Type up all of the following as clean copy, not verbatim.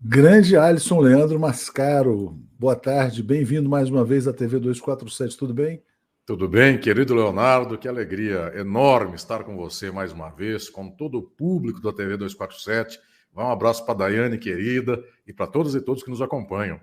Grande Alisson Leandro Mascaro, boa tarde, bem-vindo mais uma vez à TV 247, tudo bem? Tudo bem, querido Leonardo? Que alegria enorme estar com você mais uma vez, com todo o público da TV 247. Vai um abraço para a Daiane, querida, e para todos e todos que nos acompanham.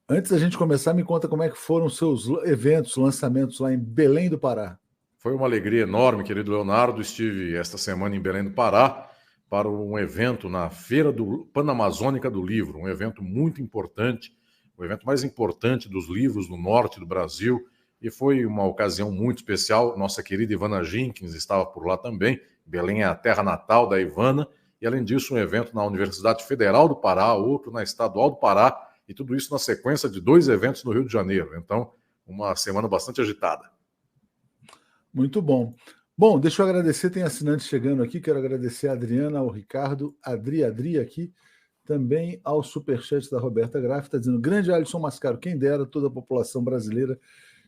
Antes da gente começar, me conta como é que foram os seus eventos, lançamentos lá em Belém do Pará. Foi uma alegria enorme, querido Leonardo. Estive esta semana em Belém do Pará para um evento na Feira Panamazônica do Livro, um evento muito importante, o evento mais importante dos livros no norte do Brasil, e foi uma ocasião muito especial. Nossa querida Ivana Jenkins estava por lá também. Belém é a terra natal da Ivana, e além disso um evento na Universidade Federal do Pará, outro na Estadual do Pará, e tudo isso na sequência de 2 eventos no Rio de Janeiro. Então, uma semana bastante agitada. Muito bom. Bom, deixa eu agradecer, tem assinantes chegando aqui, quero agradecer a Adriana, ao Ricardo, Adri aqui, também ao superchat da Roberta Graff, está dizendo, grande Alisson Mascaro, quem dera toda a população brasileira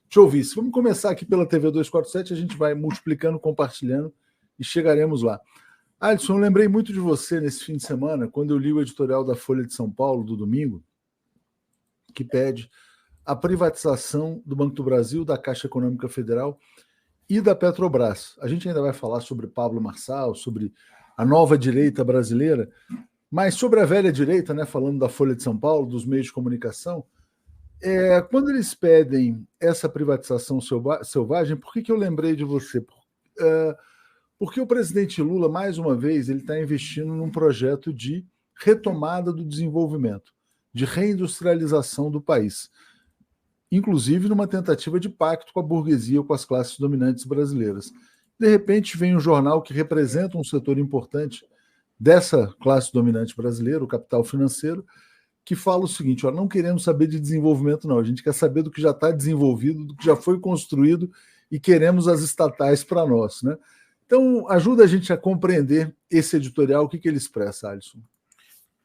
te ouvisse. Vamos começar aqui pela TV 247, a gente vai multiplicando, compartilhando e chegaremos lá. Alisson, eu lembrei muito de você nesse fim de semana, quando eu li o editorial da Folha de São Paulo, do domingo, que pede a privatização do Banco do Brasil, da Caixa Econômica Federal e da Petrobras. A gente ainda vai falar sobre Pablo Marçal, sobre a nova direita brasileira, mas sobre a velha direita, né, falando da Folha de São Paulo, dos meios de comunicação, quando eles pedem essa privatização selvagem, por que eu lembrei de você? Porque o presidente Lula, mais uma vez, ele está investindo num projeto de retomada do desenvolvimento, de reindustrialização do país, inclusive numa tentativa de pacto com a burguesia ou com as classes dominantes brasileiras. De repente vem um jornal que representa um setor importante dessa classe dominante brasileira, o capital financeiro, que fala o seguinte, ó, não queremos saber de desenvolvimento não, a gente quer saber do que já está desenvolvido, do que já foi construído e queremos as estatais para nós, né? Então, ajuda a gente a compreender esse editorial, o que ele expressa, Alisson?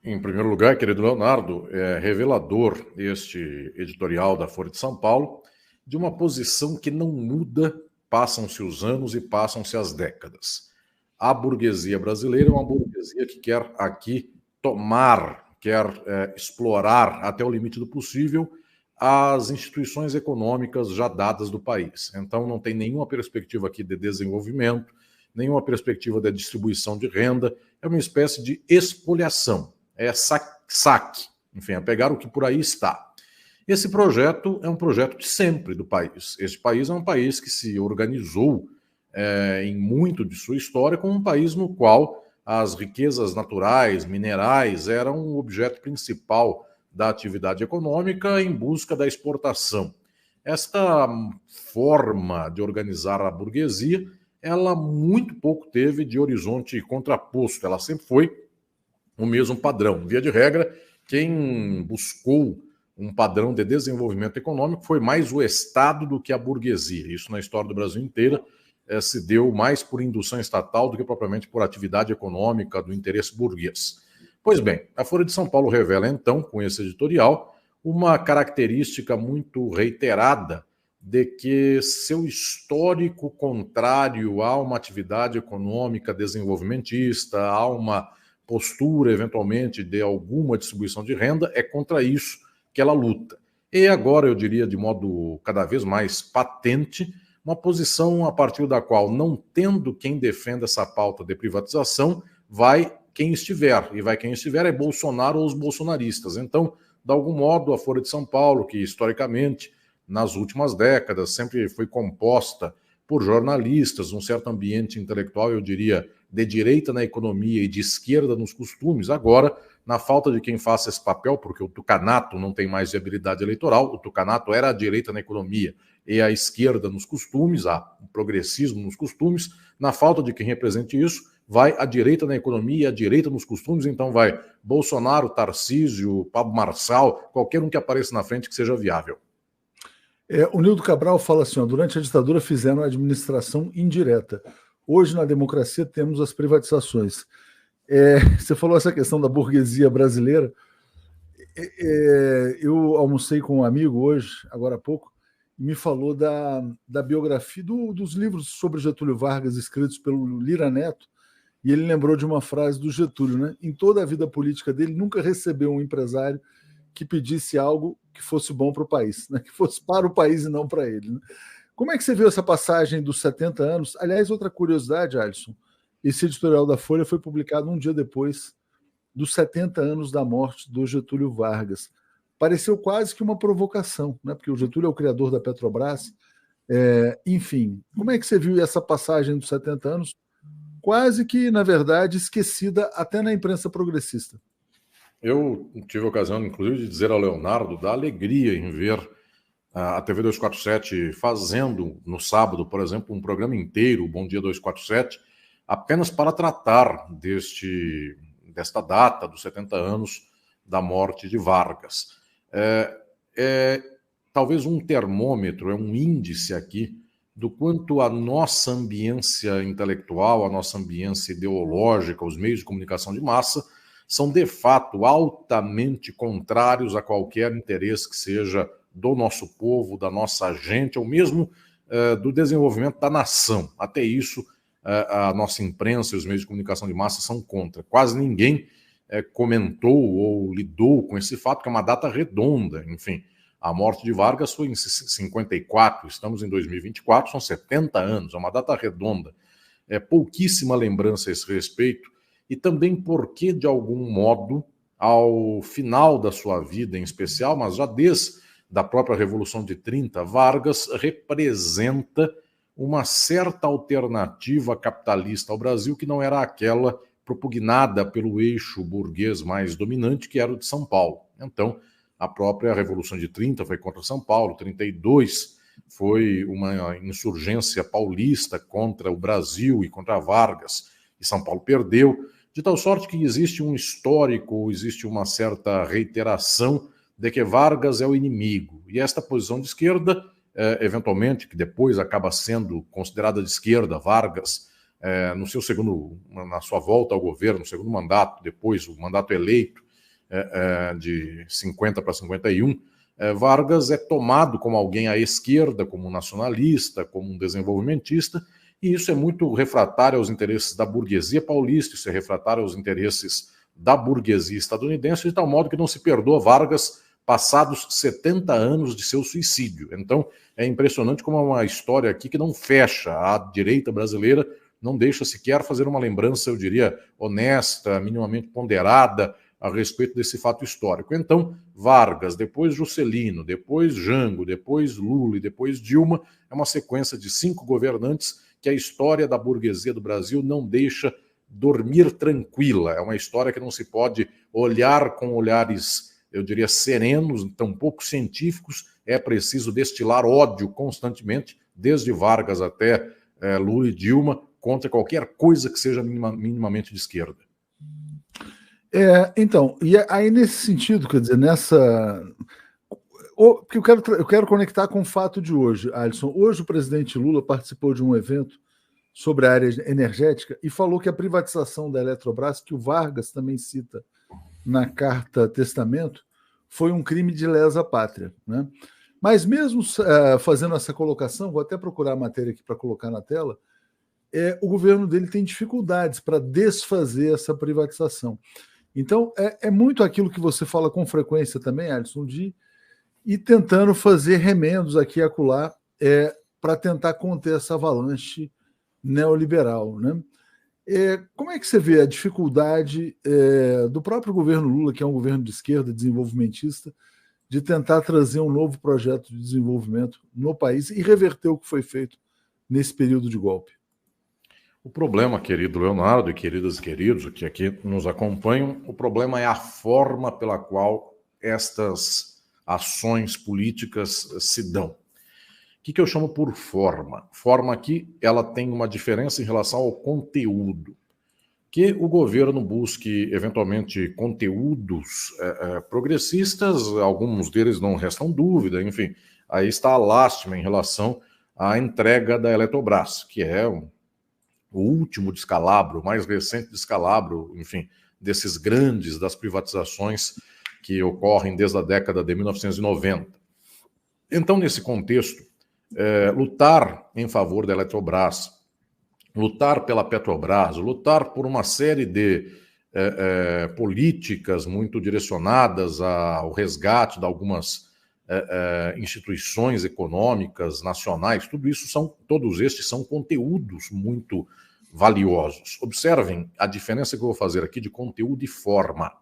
Em primeiro lugar, querido Leonardo, é revelador este editorial da Folha de São Paulo de uma posição que não muda, passam-se os anos e passam-se as décadas. A burguesia brasileira é uma burguesia que quer aqui tomar, quer explorar até o limite do possível as instituições econômicas já dadas do país. Então não tem nenhuma perspectiva aqui de desenvolvimento, nenhuma perspectiva de distribuição de renda, é uma espécie de espoliação. É saque, enfim, é pegar o que por aí está. Esse projeto é um projeto de sempre do país. Este país é um país que se organizou em muito de sua história como um país no qual as riquezas naturais, minerais, eram o objeto principal da atividade econômica em busca da exportação. Esta forma de organizar a burguesia, ela muito pouco teve de horizonte contraposto, ela sempre foi o mesmo padrão. Via de regra, quem buscou um padrão de desenvolvimento econômico foi mais o Estado do que a burguesia. Isso na história do Brasil inteira se deu mais por indução estatal do que propriamente por atividade econômica do interesse burguês. Pois bem, a Folha de São Paulo revela então, com esse editorial, uma característica muito reiterada de que seu histórico contrário a uma atividade econômica desenvolvimentista, a uma postura, eventualmente, de alguma distribuição de renda, é contra isso que ela luta. E agora, eu diria, de modo cada vez mais patente, uma posição a partir da qual, não tendo quem defenda essa pauta de privatização, vai quem estiver. E vai quem estiver é Bolsonaro ou os bolsonaristas. Então, de algum modo, a Folha de São Paulo, que historicamente, nas últimas décadas, sempre foi composta por jornalistas, um certo ambiente intelectual, eu diria, de direita na economia e de esquerda nos costumes, agora, na falta de quem faça esse papel, porque o tucanato não tem mais viabilidade eleitoral, o tucanato era a direita na economia e a esquerda nos costumes, o progressismo nos costumes, na falta de quem represente isso, vai a direita na economia e a direita nos costumes, então vai Bolsonaro, Tarcísio, Pablo Marçal, qualquer um que apareça na frente que seja viável. O Nildo Cabral fala assim, ó, durante a ditadura fizeram a administração indireta. Hoje, na democracia, temos as privatizações. Você falou essa questão da burguesia brasileira. Eu almocei com um amigo hoje, agora há pouco, e me falou da biografia dos livros sobre Getúlio Vargas escritos pelo Lira Neto, e ele lembrou de uma frase do Getúlio, né? Em toda a vida política dele, nunca recebeu um empresário que pedisse algo que fosse bom para o país, né? Que fosse para o país e não para ele. Né? Como é que você viu essa passagem dos 70 anos? Aliás, outra curiosidade, Alisson, esse editorial da Folha foi publicado um dia depois dos 70 anos da morte do Getúlio Vargas. Pareceu quase que uma provocação, né? Porque o Getúlio é o criador da Petrobras. Enfim, como é que você viu essa passagem dos 70 anos? Quase que, na verdade, esquecida até na imprensa progressista. Eu tive a ocasião, inclusive, de dizer ao Leonardo da alegria em ver a TV 247 fazendo, no sábado, por exemplo, um programa inteiro, Bom Dia 247, apenas para tratar desta data dos 70 anos da morte de Vargas. Talvez um termômetro, um índice aqui do quanto a nossa ambiência intelectual, a nossa ambiência ideológica, os meios de comunicação de massa, são de fato altamente contrários a qualquer interesse que seja do nosso povo, da nossa gente, ou mesmo do desenvolvimento da nação. Até isso, a nossa imprensa e os meios de comunicação de massa são contra. Quase ninguém comentou ou lidou com esse fato, que é uma data redonda, enfim. A morte de Vargas foi em 54, estamos em 2024, são 70 anos, é uma data redonda. Pouquíssima lembrança a esse respeito, e também porque, de algum modo, ao final da sua vida em especial, mas já desde a própria Revolução de 30, Vargas representa uma certa alternativa capitalista ao Brasil, que não era aquela propugnada pelo eixo burguês mais dominante, que era o de São Paulo. Então, a própria Revolução de 30 foi contra São Paulo, 32 foi uma insurgência paulista contra o Brasil e contra Vargas, e São Paulo perdeu, de tal sorte que existe um histórico, existe uma certa reiteração de que Vargas é o inimigo. E esta posição de esquerda, eventualmente, que depois acaba sendo considerada de esquerda, Vargas, na sua volta ao governo, no segundo mandato, depois o mandato eleito, de 50 para 51, Vargas é tomado como alguém à esquerda, como um nacionalista, como um desenvolvimentista, e isso é muito refratário aos interesses da burguesia paulista, isso é refratário aos interesses da burguesia estadunidense, de tal modo que não se perdoa Vargas passados 70 anos de seu suicídio. Então, é impressionante como é uma história aqui que não fecha. A direita brasileira não deixa sequer fazer uma lembrança, eu diria, honesta, minimamente ponderada, a respeito desse fato histórico. Então, Vargas, depois Juscelino, depois Jango, depois Lula e depois Dilma, é uma sequência de 5 governantes que a história da burguesia do Brasil não deixa dormir tranquila. É uma história que não se pode olhar com olhares, eu diria, serenos, tampouco científicos. É preciso destilar ódio constantemente, desde Vargas até Lula e Dilma, contra qualquer coisa que seja minimamente de esquerda. Então, e aí nesse sentido, quer dizer, porque eu quero conectar com o fato de hoje, Alisson. Hoje o presidente Lula participou de um evento sobre a área energética e falou que a privatização da Eletrobras, que o Vargas também cita na carta testamento, foi um crime de lesa pátria, né? Mas mesmo fazendo essa colocação, vou até procurar a matéria aqui para colocar na tela, o governo dele tem dificuldades para desfazer essa privatização. Então, é muito aquilo que você fala com frequência também, Alisson, de ir tentando fazer remendos aqui e acolá para tentar conter essa avalanche neoliberal, né? Como é que você vê a dificuldade do próprio governo Lula, que é um governo de esquerda, desenvolvimentista, de tentar trazer um novo projeto de desenvolvimento no país e reverter o que foi feito nesse período de golpe? O problema, querido Leonardo e queridas e queridos que aqui nos acompanham, o problema é a forma pela qual estas ações políticas se dão. O que eu chamo por forma? Forma aqui, ela tem uma diferença em relação ao conteúdo. Que o governo busque, eventualmente, conteúdos progressistas, alguns deles não restam dúvida, enfim. Aí está a lástima em relação à entrega da Eletrobras, que é o último descalabro, o mais recente descalabro, enfim, desses grandes, das privatizações que ocorrem desde a década de 1990. Então, nesse contexto, lutar em favor da Eletrobras, lutar pela Petrobras, lutar por uma série de políticas muito direcionadas ao resgate de algumas instituições econômicas nacionais, todos estes são conteúdos muito valiosos. Observem a diferença que eu vou fazer aqui de conteúdo e forma.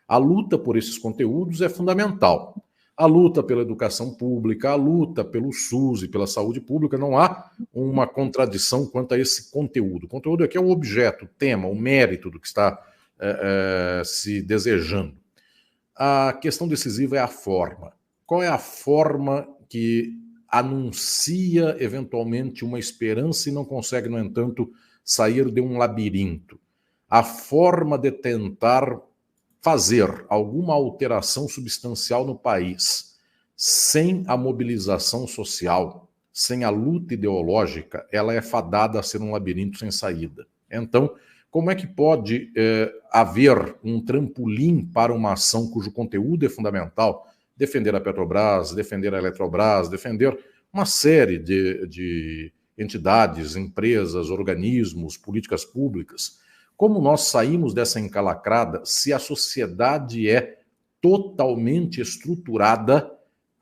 A luta por esses conteúdos é fundamental. A luta pela educação pública, a luta pelo SUS e pela saúde pública, não há uma contradição quanto a esse conteúdo. O conteúdo aqui é o objeto, o tema, o mérito do que está se desejando. A questão decisiva é a forma. Qual é a forma que anuncia eventualmente uma esperança e não consegue, no entanto, sair de um labirinto? A forma de tentar fazer alguma alteração substancial no país sem a mobilização social, sem a luta ideológica, ela é fadada a ser um labirinto sem saída. Então, como é que pode haver um trampolim para uma ação cujo conteúdo é fundamental? Defender a Petrobras, defender a Eletrobras, defender uma série de entidades, empresas, organismos, políticas públicas. Como nós saímos dessa encalacrada se a sociedade é totalmente estruturada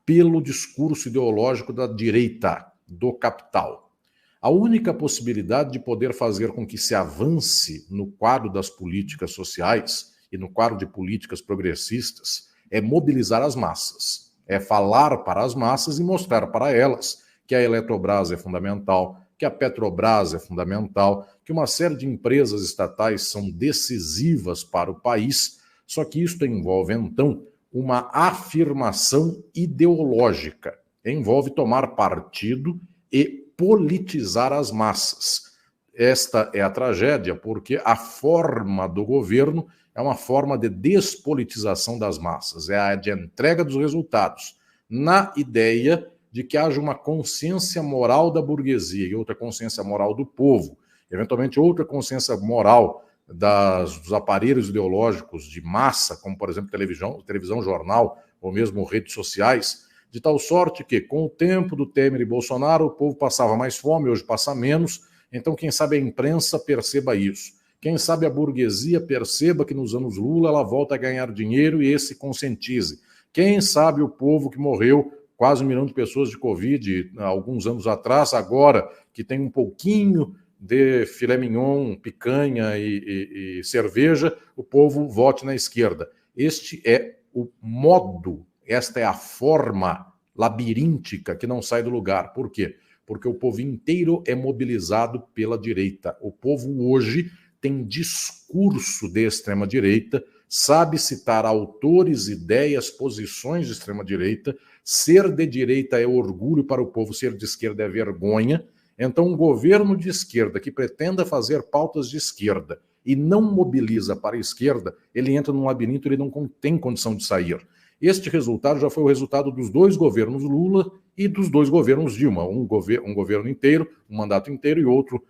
pelo discurso ideológico da direita, do capital? A única possibilidade de poder fazer com que se avance no quadro das políticas sociais e no quadro de políticas progressistas é mobilizar as massas, é falar para as massas e mostrar para elas que a Eletrobras é fundamental, que a Petrobras é fundamental, que uma série de empresas estatais são decisivas para o país, só que isso envolve, então, uma afirmação ideológica, envolve tomar partido e politizar as massas. Esta é a tragédia, porque a forma do governo é uma forma de despolitização das massas, é a de entrega dos resultados, na ideia de que haja uma consciência moral da burguesia e outra consciência moral do povo, eventualmente outra consciência moral dos aparelhos ideológicos de massa, como, por exemplo, televisão, jornal ou mesmo redes sociais, de tal sorte que, com o tempo do Temer e Bolsonaro, o povo passava mais fome, hoje passa menos, então quem sabe a imprensa perceba isso. Quem sabe a burguesia perceba que nos anos Lula ela volta a ganhar dinheiro e esse conscientize. Quem sabe o povo que morreu quase 1 milhão de pessoas de Covid há alguns anos atrás, agora que tem um pouquinho de filé mignon, picanha e cerveja, o povo vote na esquerda. Este é o modo, esta é a forma labiríntica que não sai do lugar. Por quê? Porque o povo inteiro é mobilizado pela direita. O povo hoje tem discurso de extrema-direita, sabe citar autores, ideias, posições de extrema-direita. Ser de direita é orgulho para o povo, ser de esquerda é vergonha. Então, um governo de esquerda que pretenda fazer pautas de esquerda e não mobiliza para a esquerda, ele entra num labirinto, ele não tem condição de sair. Este resultado já foi o resultado dos 2 governos Lula e dos 2 governos Dilma, um governo inteiro, um mandato inteiro e outro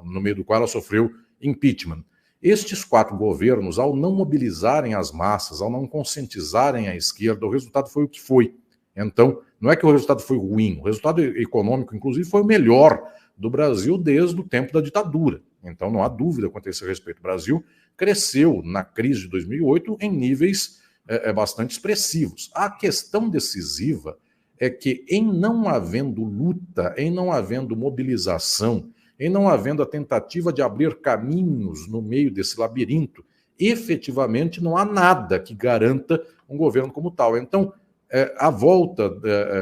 no meio do qual ela sofreu impeachment. Estes 4 governos, ao não mobilizarem as massas, ao não conscientizarem a esquerda, o resultado foi o que foi. Então, não é que o resultado foi ruim, o resultado econômico, inclusive, foi o melhor do Brasil desde o tempo da ditadura. Então, não há dúvida quanto a esse respeito. O Brasil cresceu na crise de 2008 em níveis bastante expressivos. A questão decisiva é que, em não havendo luta, em não havendo mobilização, em não havendo a tentativa de abrir caminhos no meio desse labirinto, efetivamente não há nada que garanta um governo como tal. Então, a volta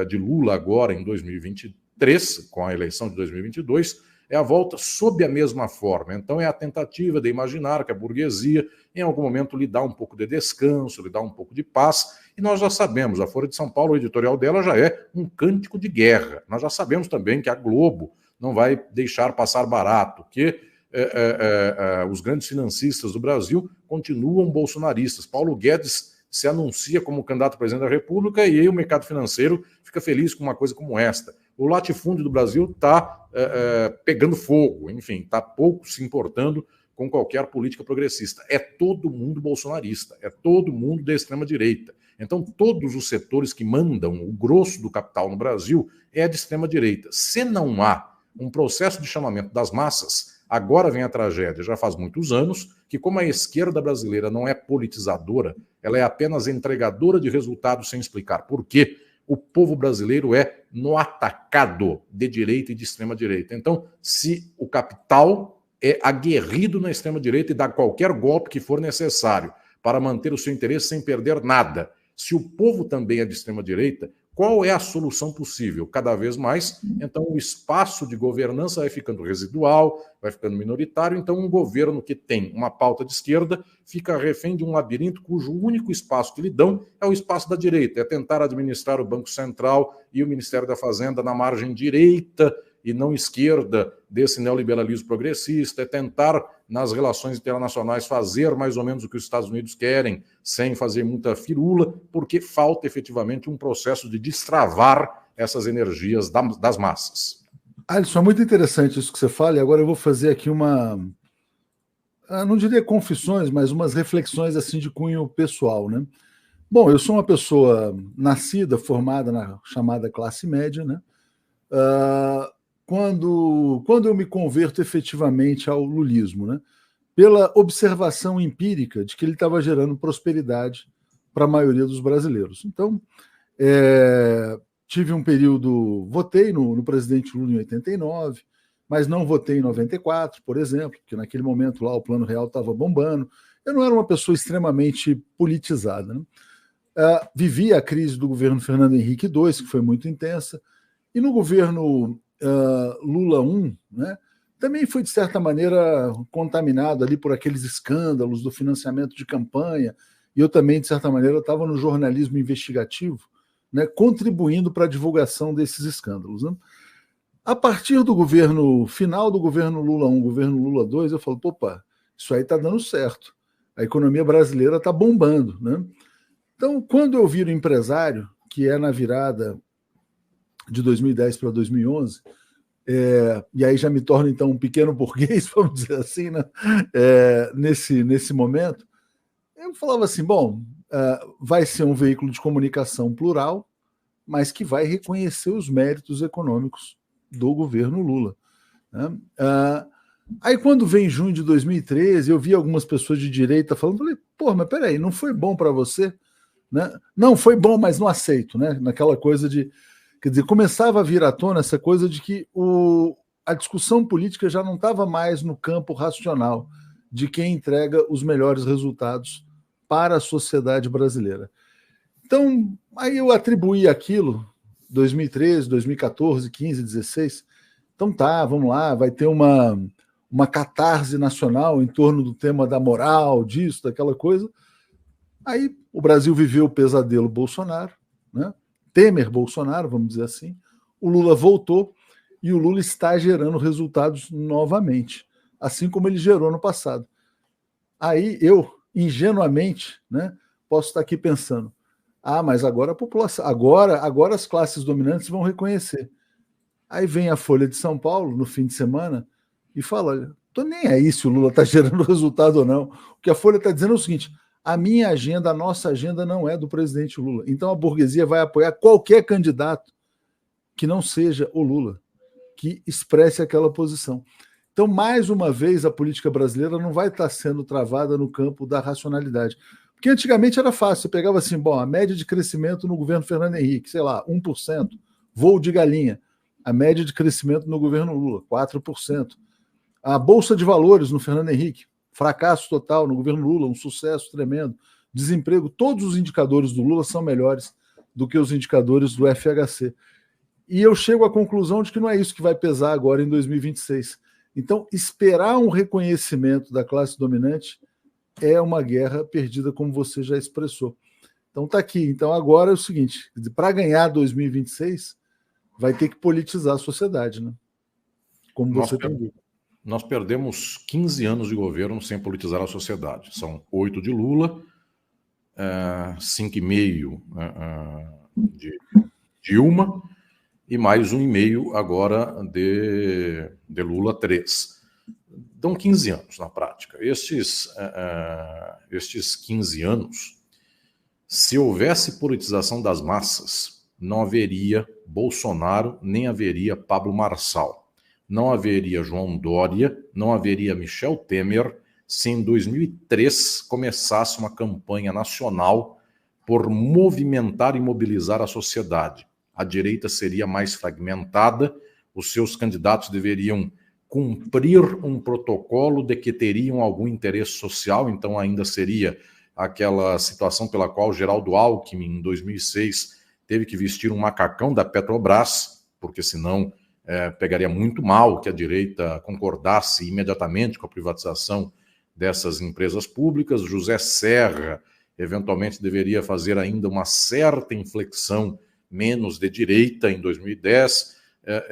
de Lula agora em 2023, com a eleição de 2022, é a volta sob a mesma forma. Então, é a tentativa de imaginar que a burguesia, em algum momento, lhe dá um pouco de descanso, lhe dá um pouco de paz. E nós já sabemos, a Folha de São Paulo, o editorial dela já é um cântico de guerra. Nós já sabemos também que a Globo não vai deixar passar barato, que os grandes financistas do Brasil continuam bolsonaristas. Paulo Guedes se anuncia como candidato a presidente da República e aí o mercado financeiro fica feliz com uma coisa como esta. O latifúndio do Brasil está pegando fogo, enfim, está pouco se importando com qualquer política progressista. É todo mundo bolsonarista, é todo mundo da extrema-direita. Então, todos os setores que mandam o grosso do capital no Brasil é de extrema-direita. Se não há um processo de chamamento das massas. Agora vem a tragédia, já faz muitos anos, que como a esquerda brasileira não é politizadora, ela é apenas entregadora de resultados sem explicar por quê. O povo brasileiro é no atacado de direita e de extrema-direita. Então, se o capital é aguerrido na extrema-direita e dá qualquer golpe que for necessário para manter o seu interesse sem perder nada, se o povo também é de extrema-direita, qual é a solução possível? Cada vez mais, então o espaço de governança vai ficando residual, vai ficando minoritário, então um governo que tem uma pauta de esquerda fica refém de um labirinto cujo único espaço que lhe dão é o espaço da direita, é tentar administrar o Banco Central e o Ministério da Fazenda na margem direita e não esquerda desse neoliberalismo progressista, é tentar, nas relações internacionais, fazer mais ou menos o que os Estados Unidos querem, sem fazer muita firula, porque falta efetivamente um processo de destravar essas energias das massas. Alisson, é muito interessante isso que você fala, e agora eu vou fazer aqui não diria confissões, mas umas reflexões assim de cunho pessoal, né? Bom, eu sou uma pessoa nascida, formada na chamada classe média, né? Quando eu me converto efetivamente ao lulismo, né? Pela observação empírica de que ele estava gerando prosperidade para a maioria dos brasileiros. Então, tive um período, votei no presidente Lula em 89, mas não votei em 94, por exemplo, porque naquele momento lá o Plano Real estava bombando. Eu não era uma pessoa extremamente politizada, né? Vivi a crise do governo Fernando Henrique II, que foi muito intensa, e no governo Lula I, né, também foi, de certa maneira, contaminado ali por aqueles escândalos do financiamento de campanha, e eu também, de certa maneira, estava no jornalismo investigativo, né, contribuindo para a divulgação desses escândalos. Né? A partir do final do governo Lula I, governo Lula II, eu falo, opa, isso aí está dando certo. A economia brasileira está bombando. Né? Então, quando eu viro empresário, que é na virada de 2010 para 2011, e aí já me torno, então, um pequeno burguês, vamos dizer assim, né? Nesse momento, eu falava assim, bom, vai ser um veículo de comunicação plural, mas que vai reconhecer os méritos econômicos do governo Lula. Né? Aí, quando vem junho de 2013, eu vi algumas pessoas de direita falando, falei, pô, mas peraí, não foi bom para você? Né? Não, foi bom, mas não aceito, né? Naquela coisa de... Quer dizer, começava a vir à tona essa coisa de que a discussão política já não estava mais no campo racional de quem entrega os melhores resultados para a sociedade brasileira. Então, aí eu atribuí aquilo, 2013, 2014, 15, 16. Então tá, vamos lá, vai ter uma catarse nacional em torno do tema da moral, disso, daquela coisa. Aí o Brasil viveu o pesadelo Bolsonaro, né? Temer-Bolsonaro, vamos dizer assim, o Lula voltou e o Lula está gerando resultados novamente, assim como ele gerou no passado. Aí eu, ingenuamente, né, posso estar aqui pensando, mas agora a população, agora as classes dominantes vão reconhecer. Aí vem a Folha de São Paulo, no fim de semana, e fala, olha, tô nem aí se o Lula está gerando resultado ou não. O que a Folha está dizendo é o seguinte, a minha agenda, a nossa agenda não é do presidente Lula. Então a burguesia vai apoiar qualquer candidato que não seja o Lula, que expresse aquela posição. Então, mais uma vez, a política brasileira não vai estar sendo travada no campo da racionalidade. Porque antigamente era fácil, você pegava assim, bom, a média de crescimento no governo Fernando Henrique, sei lá, 1%, voo de galinha. A média de crescimento no governo Lula, 4%. A Bolsa de Valores no Fernando Henrique, fracasso total no governo Lula, um sucesso tremendo, desemprego, todos os indicadores do Lula são melhores do que os indicadores do FHC. E eu chego à conclusão de que não é isso que vai pesar agora em 2026. Então, esperar um reconhecimento da classe dominante é uma guerra perdida, como você já expressou. Então tá aqui. Então agora é o seguinte, para ganhar 2026, vai ter que politizar a sociedade, né? Como você tem dito. Nós perdemos 15 anos de governo sem politizar a sociedade. São 8 de Lula, 5,5 de Dilma e mais 1,5 agora de Lula 3. Dão 15 anos na prática. Estes 15 anos, se houvesse politização das massas, não haveria Bolsonaro, nem haveria Pablo Marçal. não haveria João Dória, não haveria Michel Temer, se em 2003 começasse uma campanha nacional por movimentar e mobilizar a sociedade. A direita seria mais fragmentada, os seus candidatos deveriam cumprir um protocolo de que teriam algum interesse social, então ainda seria aquela situação pela qual Geraldo Alckmin, em 2006, teve que vestir um macacão da Petrobras, porque senão pegaria muito mal que a direita concordasse imediatamente com a privatização dessas empresas públicas. José Serra, eventualmente, deveria fazer ainda uma certa inflexão menos de direita em 2010,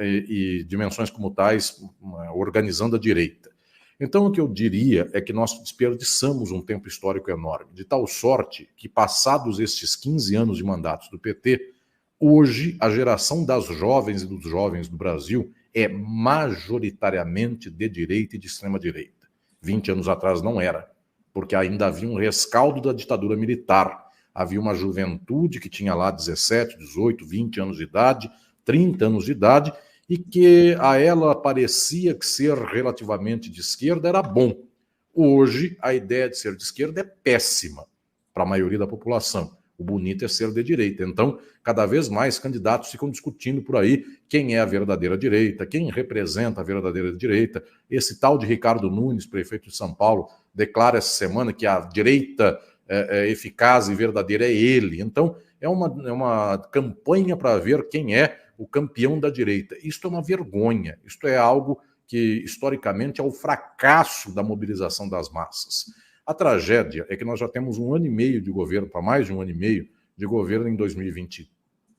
e dimensões como tais, organizando a direita. Então, o que eu diria é que nós desperdiçamos um tempo histórico enorme, de tal sorte que, passados estes 15 anos de mandatos do PT, hoje a geração das jovens e dos jovens do Brasil é majoritariamente de direita e de extrema-direita. 20 anos atrás não era, porque ainda havia um rescaldo da ditadura militar. Havia uma juventude que tinha lá 17, 18, 20 anos de idade, 30 anos de idade, e que a ela parecia que ser relativamente de esquerda era bom. Hoje, a ideia de ser de esquerda é péssima para a maioria da população. O bonito é ser de direita. Então, cada vez mais candidatos ficam discutindo por aí quem é a verdadeira direita, quem representa a verdadeira direita. Esse tal de Ricardo Nunes, prefeito de São Paulo, declara essa semana que a direita eficaz e verdadeira é ele. Então, é uma campanha para ver quem é o campeão da direita. Isto é uma vergonha, isto é algo que, historicamente, é o fracasso da mobilização das massas. A tragédia é que nós já temos 1 ano e meio de governo, para mais de 1 ano e meio de governo em 2023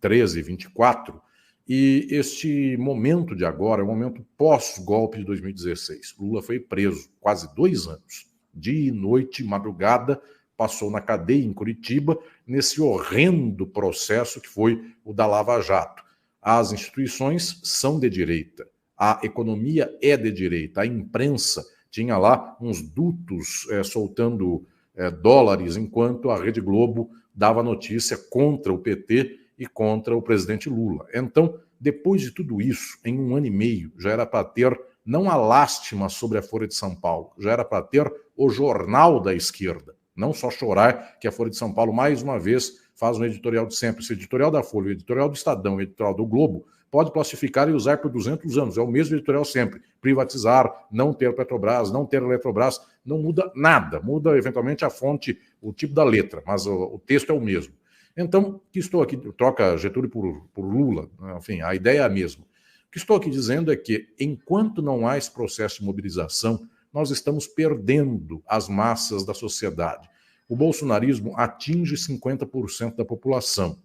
e 2024, e este momento de agora é o momento pós-golpe de 2016. Lula foi preso quase 2 anos, dia e noite, madrugada, passou na cadeia em Curitiba, nesse horrendo processo que foi o da Lava Jato. As instituições são de direita, a economia é de direita, a imprensa tinha lá uns dutos soltando dólares, enquanto a Rede Globo dava notícia contra o PT e contra o presidente Lula. Então, depois de tudo isso, em 1 ano e meio, já era para ter não a lástima sobre a Folha de São Paulo, já era para ter o jornal da esquerda. Não só chorar que a Folha de São Paulo, mais uma vez, faz um editorial de sempre. Esse editorial da Folha, o editorial do Estadão, o editorial do Globo, pode classificar e usar por 200 anos. É o mesmo editorial sempre. Privatizar, não ter Petrobras, não ter Eletrobras, não muda nada. Muda, eventualmente, a fonte, o tipo da letra, mas o texto é o mesmo. Então, que estou aqui, troca Getúlio por Lula, enfim, a ideia é a mesma. O que estou aqui dizendo é que, enquanto não há esse processo de mobilização, nós estamos perdendo as massas da sociedade. O bolsonarismo atinge 50% da população.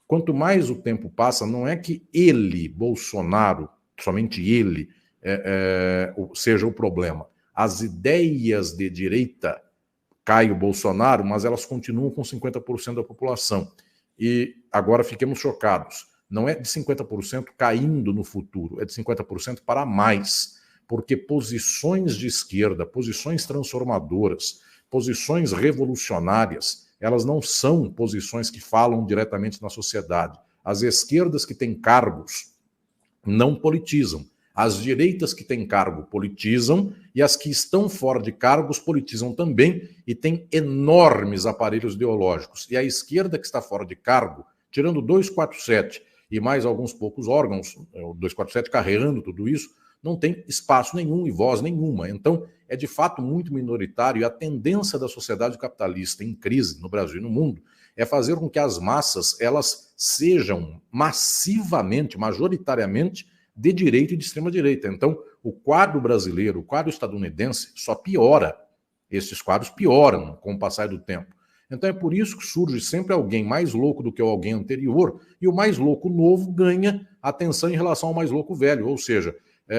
Quanto mais o tempo passa, não é que ele, Bolsonaro, somente ele, seja o problema. As ideias de direita, Caio Bolsonaro, mas elas continuam com 50% da população. E agora fiquemos chocados. Não é de 50% caindo no futuro, é de 50% para mais. Porque posições de esquerda, posições transformadoras, posições revolucionárias, elas não são posições que falam diretamente na sociedade. As esquerdas que têm cargos não politizam. As direitas que têm cargo politizam e as que estão fora de cargos politizam também e têm enormes aparelhos ideológicos. E a esquerda que está fora de cargo, tirando o 247 e mais alguns poucos órgãos, o 247 carregando tudo isso, não tem espaço nenhum e voz nenhuma. Então, é de fato muito minoritário, e a tendência da sociedade capitalista em crise no Brasil e no mundo é fazer com que as massas elas sejam massivamente, majoritariamente, de direita e de extrema-direita. Então, o quadro brasileiro, o quadro estadunidense, só piora. Esses quadros pioram com o passar do tempo. Então, é por isso que surge sempre alguém mais louco do que alguém anterior, e o mais louco novo ganha atenção em relação ao mais louco velho, ou seja,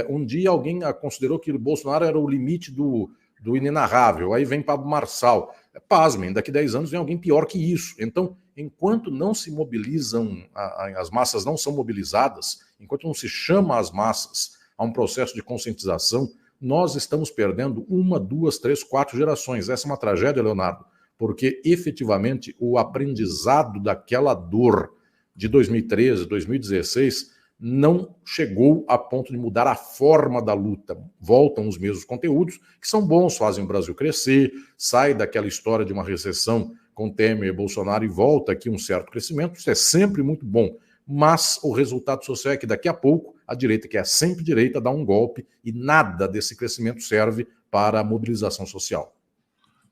um dia alguém considerou que o Bolsonaro era o limite do inenarrável, aí vem Pablo Marçal. Pasmem, daqui a 10 anos vem alguém pior que isso. Então, enquanto não se mobilizam, as massas não são mobilizadas, enquanto não se chama as massas a um processo de conscientização, nós estamos perdendo 1, 2, 3, 4 gerações. Essa é uma tragédia, Leonardo, porque efetivamente o aprendizado daquela dor de 2013, 2016 não chegou a ponto de mudar a forma da luta. Voltam os mesmos conteúdos, que são bons, fazem o Brasil crescer, sai daquela história de uma recessão com Temer e Bolsonaro e volta aqui um certo crescimento. Isso é sempre muito bom. Mas o resultado social é que daqui a pouco a direita, que é sempre direita, dá um golpe e nada desse crescimento serve para a mobilização social.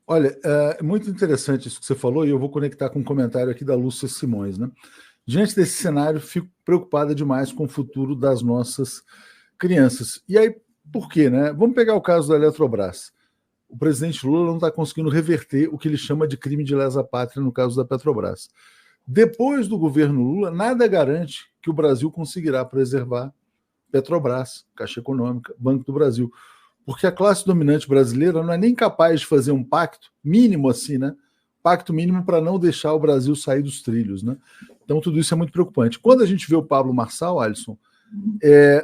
Olha, é muito interessante isso que você falou e eu vou conectar com um comentário aqui da Lúcia Simões, né? Diante desse cenário, fico preocupada demais com o futuro das nossas crianças. E aí, por quê, né? Vamos pegar o caso da Eletrobras. O presidente Lula não está conseguindo reverter o que ele chama de crime de lesa pátria no caso da Petrobras. Depois do governo Lula, nada garante que o Brasil conseguirá preservar Petrobras, Caixa Econômica, Banco do Brasil. Porque a classe dominante brasileira não é nem capaz de fazer um pacto mínimo assim, né? Pacto mínimo para não deixar o Brasil sair dos trilhos, né? Então tudo isso é muito preocupante. Quando a gente vê o Pablo Marçal, Alisson,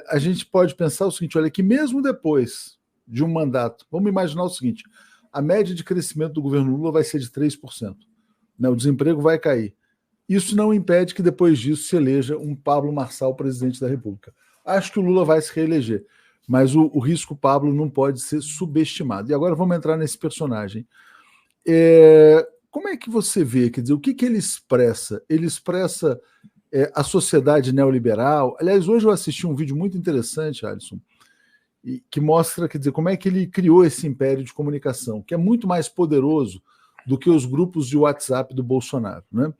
a gente pode pensar o seguinte, olha, que mesmo depois de um mandato, vamos imaginar o seguinte, a média de crescimento do governo Lula vai ser de 3%, né? O desemprego vai cair. Isso não impede que depois disso se eleja um Pablo Marçal presidente da República. Acho que o Lula vai se reeleger, mas o risco Pablo não pode ser subestimado. E agora vamos entrar nesse personagem. Como é que você vê, quer dizer, o que ele expressa? Ele expressa a sociedade neoliberal. Aliás, hoje eu assisti um vídeo muito interessante, Alisson, que mostra, quer dizer, como é que ele criou esse império de comunicação, que é muito mais poderoso do que os grupos de WhatsApp do Bolsonaro, né?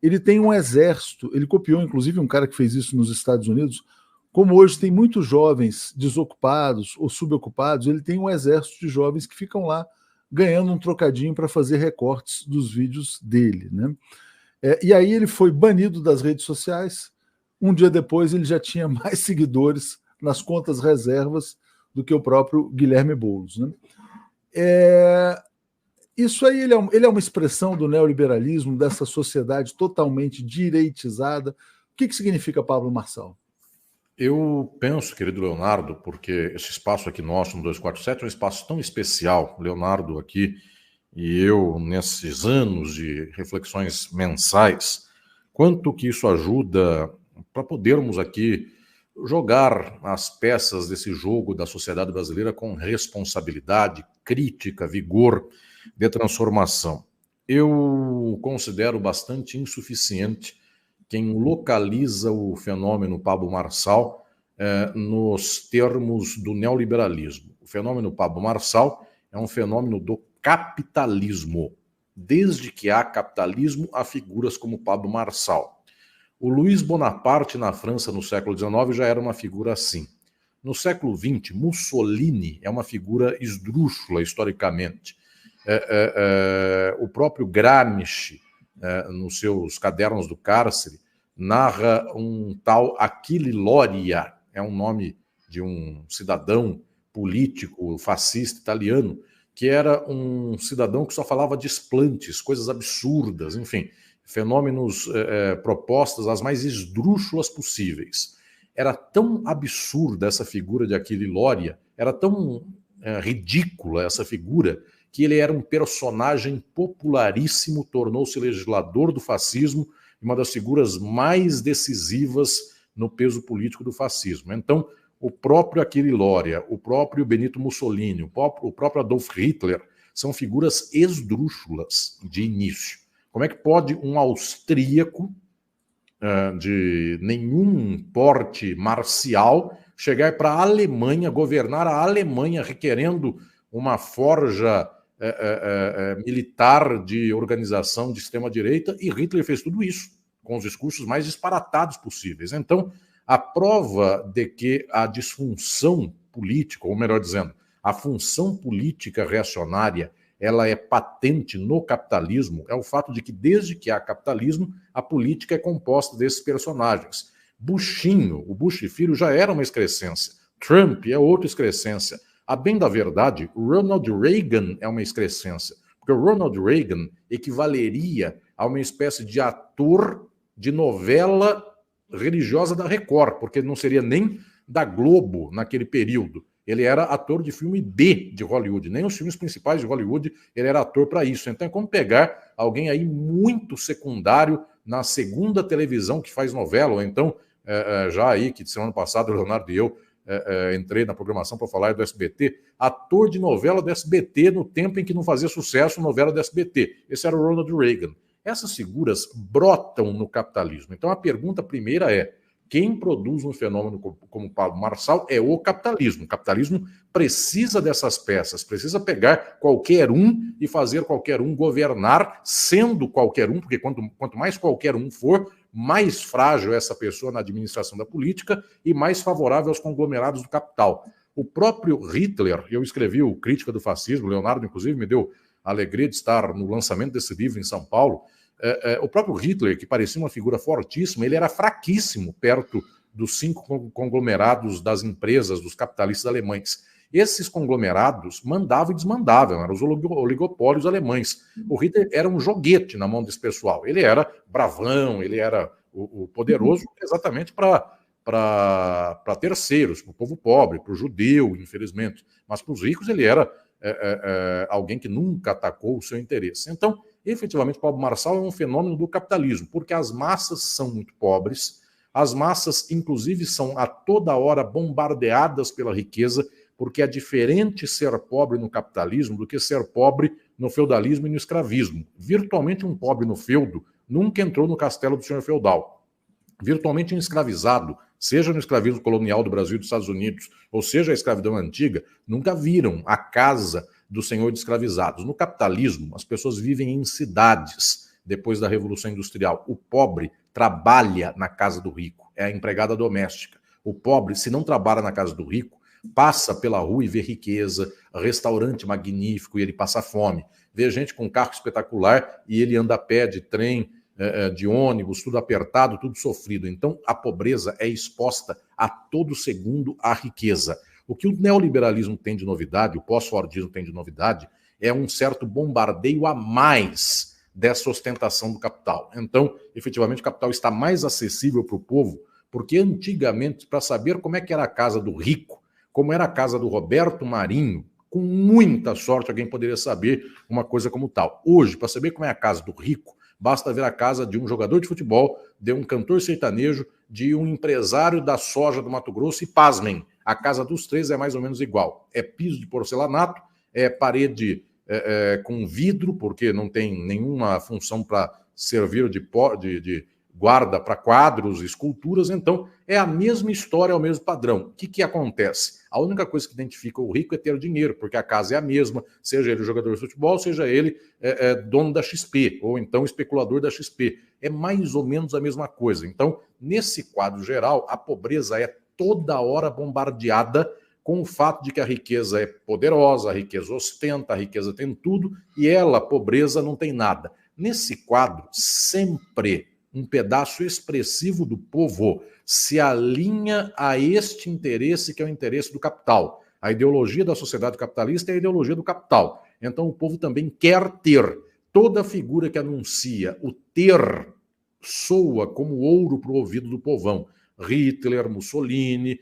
Ele tem um exército, ele copiou inclusive um cara que fez isso nos Estados Unidos. Como hoje tem muitos jovens desocupados ou subocupados, ele tem um exército de jovens que ficam lá ganhando um trocadinho para fazer recortes dos vídeos dele, né? E aí ele foi banido das redes sociais. Um dia depois ele já tinha mais seguidores nas contas reservas do que o próprio Guilherme Boulos, né? Isso aí ele é uma expressão do neoliberalismo, dessa sociedade totalmente direitizada. O que significa Pablo Marçal? Eu penso, querido Leonardo, porque esse espaço aqui nosso, no 247, é um espaço tão especial. Leonardo aqui e eu, nesses anos de reflexões mensais, quanto que isso ajuda para podermos aqui jogar as peças desse jogo da sociedade brasileira com responsabilidade, crítica, vigor de transformação. Eu considero bastante insuficiente quem localiza o fenômeno Pablo Marçal nos termos do neoliberalismo. O fenômeno Pablo Marçal é um fenômeno do capitalismo. Desde que há capitalismo, há figuras como Pablo Marçal. O Luiz Bonaparte, na França, no século XIX, já era uma figura assim. No século XX, Mussolini é uma figura esdrúxula, historicamente. O próprio Gramsci, nos seus Cadernos do Cárcere, narra um tal Achille Loria, é um nome de um cidadão político fascista italiano, que era um cidadão que só falava desplantes, coisas absurdas, enfim, fenômenos, propostas as mais esdrúxulas possíveis. Era tão absurda essa figura de Achille Loria, era tão ridícula essa figura, que ele era um personagem popularíssimo, tornou-se legislador do fascismo, uma das figuras mais decisivas no peso político do fascismo. Então, o próprio Achille Loria, o próprio Benito Mussolini, o próprio Adolf Hitler, são figuras esdrúxulas de início. Como é que pode um austríaco de nenhum porte marcial chegar para a Alemanha, governar a Alemanha, requerendo uma forja militar de organização de extrema-direita, e Hitler fez tudo isso com os discursos mais disparatados possíveis. Então, a prova de que a disfunção política, ou melhor dizendo, a função política reacionária, ela é patente no capitalismo, é o fato de que, desde que há capitalismo, a política é composta desses personagens. Bushinho, o Bush filho, já era uma excrescência. Trump é outra excrescência. A bem da verdade, Ronald Reagan é uma excrescência, porque o Ronald Reagan equivaleria a uma espécie de ator de novela religiosa da Record, porque não seria nem da Globo naquele período. Ele era ator de filme B de Hollywood, nem os filmes principais de Hollywood ele era ator para isso. Então é como pegar alguém aí muito secundário na segunda televisão que faz novela, ou então já aí que semana passada o Leonardo e eu entrei na programação para falar do SBT, ator de novela do SBT no tempo em que não fazia sucesso novela do SBT. Esse era o Ronald Reagan. Essas figuras brotam no capitalismo. Então a pergunta primeira é: quem produz um fenômeno como Pablo Marçal é o capitalismo. O capitalismo precisa dessas peças, precisa pegar qualquer um e fazer qualquer um governar, sendo qualquer um, porque quanto mais qualquer um for, mais frágil é essa pessoa na administração da política e mais favorável aos conglomerados do capital. O próprio Hitler, eu escrevi o Crítica do Fascismo, o Leonardo, inclusive, me deu a alegria de estar no lançamento desse livro em São Paulo. O próprio Hitler, que parecia uma figura fortíssima, ele era fraquíssimo perto dos 5 conglomerados das empresas, dos capitalistas alemães. Esses conglomerados mandavam e desmandavam, eram os oligopólios alemães. O Hitler era um joguete na mão desse pessoal. Ele era bravão, ele era o poderoso exatamente para terceiros, para o povo pobre, para o judeu, infelizmente. Mas para os ricos ele era alguém que nunca atacou o seu interesse. Então, efetivamente, Pablo Marçal é um fenômeno do capitalismo, porque as massas são muito pobres, as massas, inclusive, são a toda hora bombardeadas pela riqueza, porque é diferente ser pobre no capitalismo do que ser pobre no feudalismo e no escravismo. Virtualmente, um pobre no feudo nunca entrou no castelo do senhor feudal. Virtualmente, um escravizado, seja no escravismo colonial do Brasil e dos Estados Unidos, ou seja a escravidão antiga, nunca viram a casa do senhor de escravizados. No capitalismo, as pessoas vivem em cidades depois da Revolução Industrial. O pobre trabalha na casa do rico, é a empregada doméstica. O pobre, se não trabalha na casa do rico, passa pela rua e vê riqueza, restaurante magnífico e ele passa fome. Vê gente com carro espetacular e ele anda a pé, de trem, de ônibus, tudo apertado, tudo sofrido. Então, a pobreza é exposta a todo segundo à riqueza. O que o neoliberalismo tem de novidade, o pós-fordismo tem de novidade, é um certo bombardeio a mais dessa ostentação do capital. Então, efetivamente, o capital está mais acessível para o povo, porque antigamente, para saber como é que era a casa do rico, como era a casa do Roberto Marinho, com muita sorte alguém poderia saber uma coisa como tal. Hoje, para saber como é a casa do rico, basta ver a casa de um jogador de futebol, de um cantor sertanejo, de um empresário da soja do Mato Grosso e, pasmem, a casa dos três é mais ou menos igual. É piso de porcelanato, é parede com vidro, porque não tem nenhuma função para servir de guarda para quadros, esculturas. Então, é a mesma história, é o mesmo padrão. O que acontece? A única coisa que identifica o rico é ter dinheiro, porque a casa é a mesma, seja ele jogador de futebol, seja ele dono da XP, ou então especulador da XP. É mais ou menos a mesma coisa. Então, nesse quadro geral, a pobreza é toda hora bombardeada com o fato de que a riqueza é poderosa, a riqueza ostenta, a riqueza tem tudo, e ela, a pobreza, não tem nada. Nesse quadro, sempre um pedaço expressivo do povo se alinha a este interesse que é o interesse do capital. A ideologia da sociedade capitalista é a ideologia do capital. Então o povo também quer ter. Toda figura que anuncia o ter soa como ouro para o ouvido do povão. Hitler, Mussolini,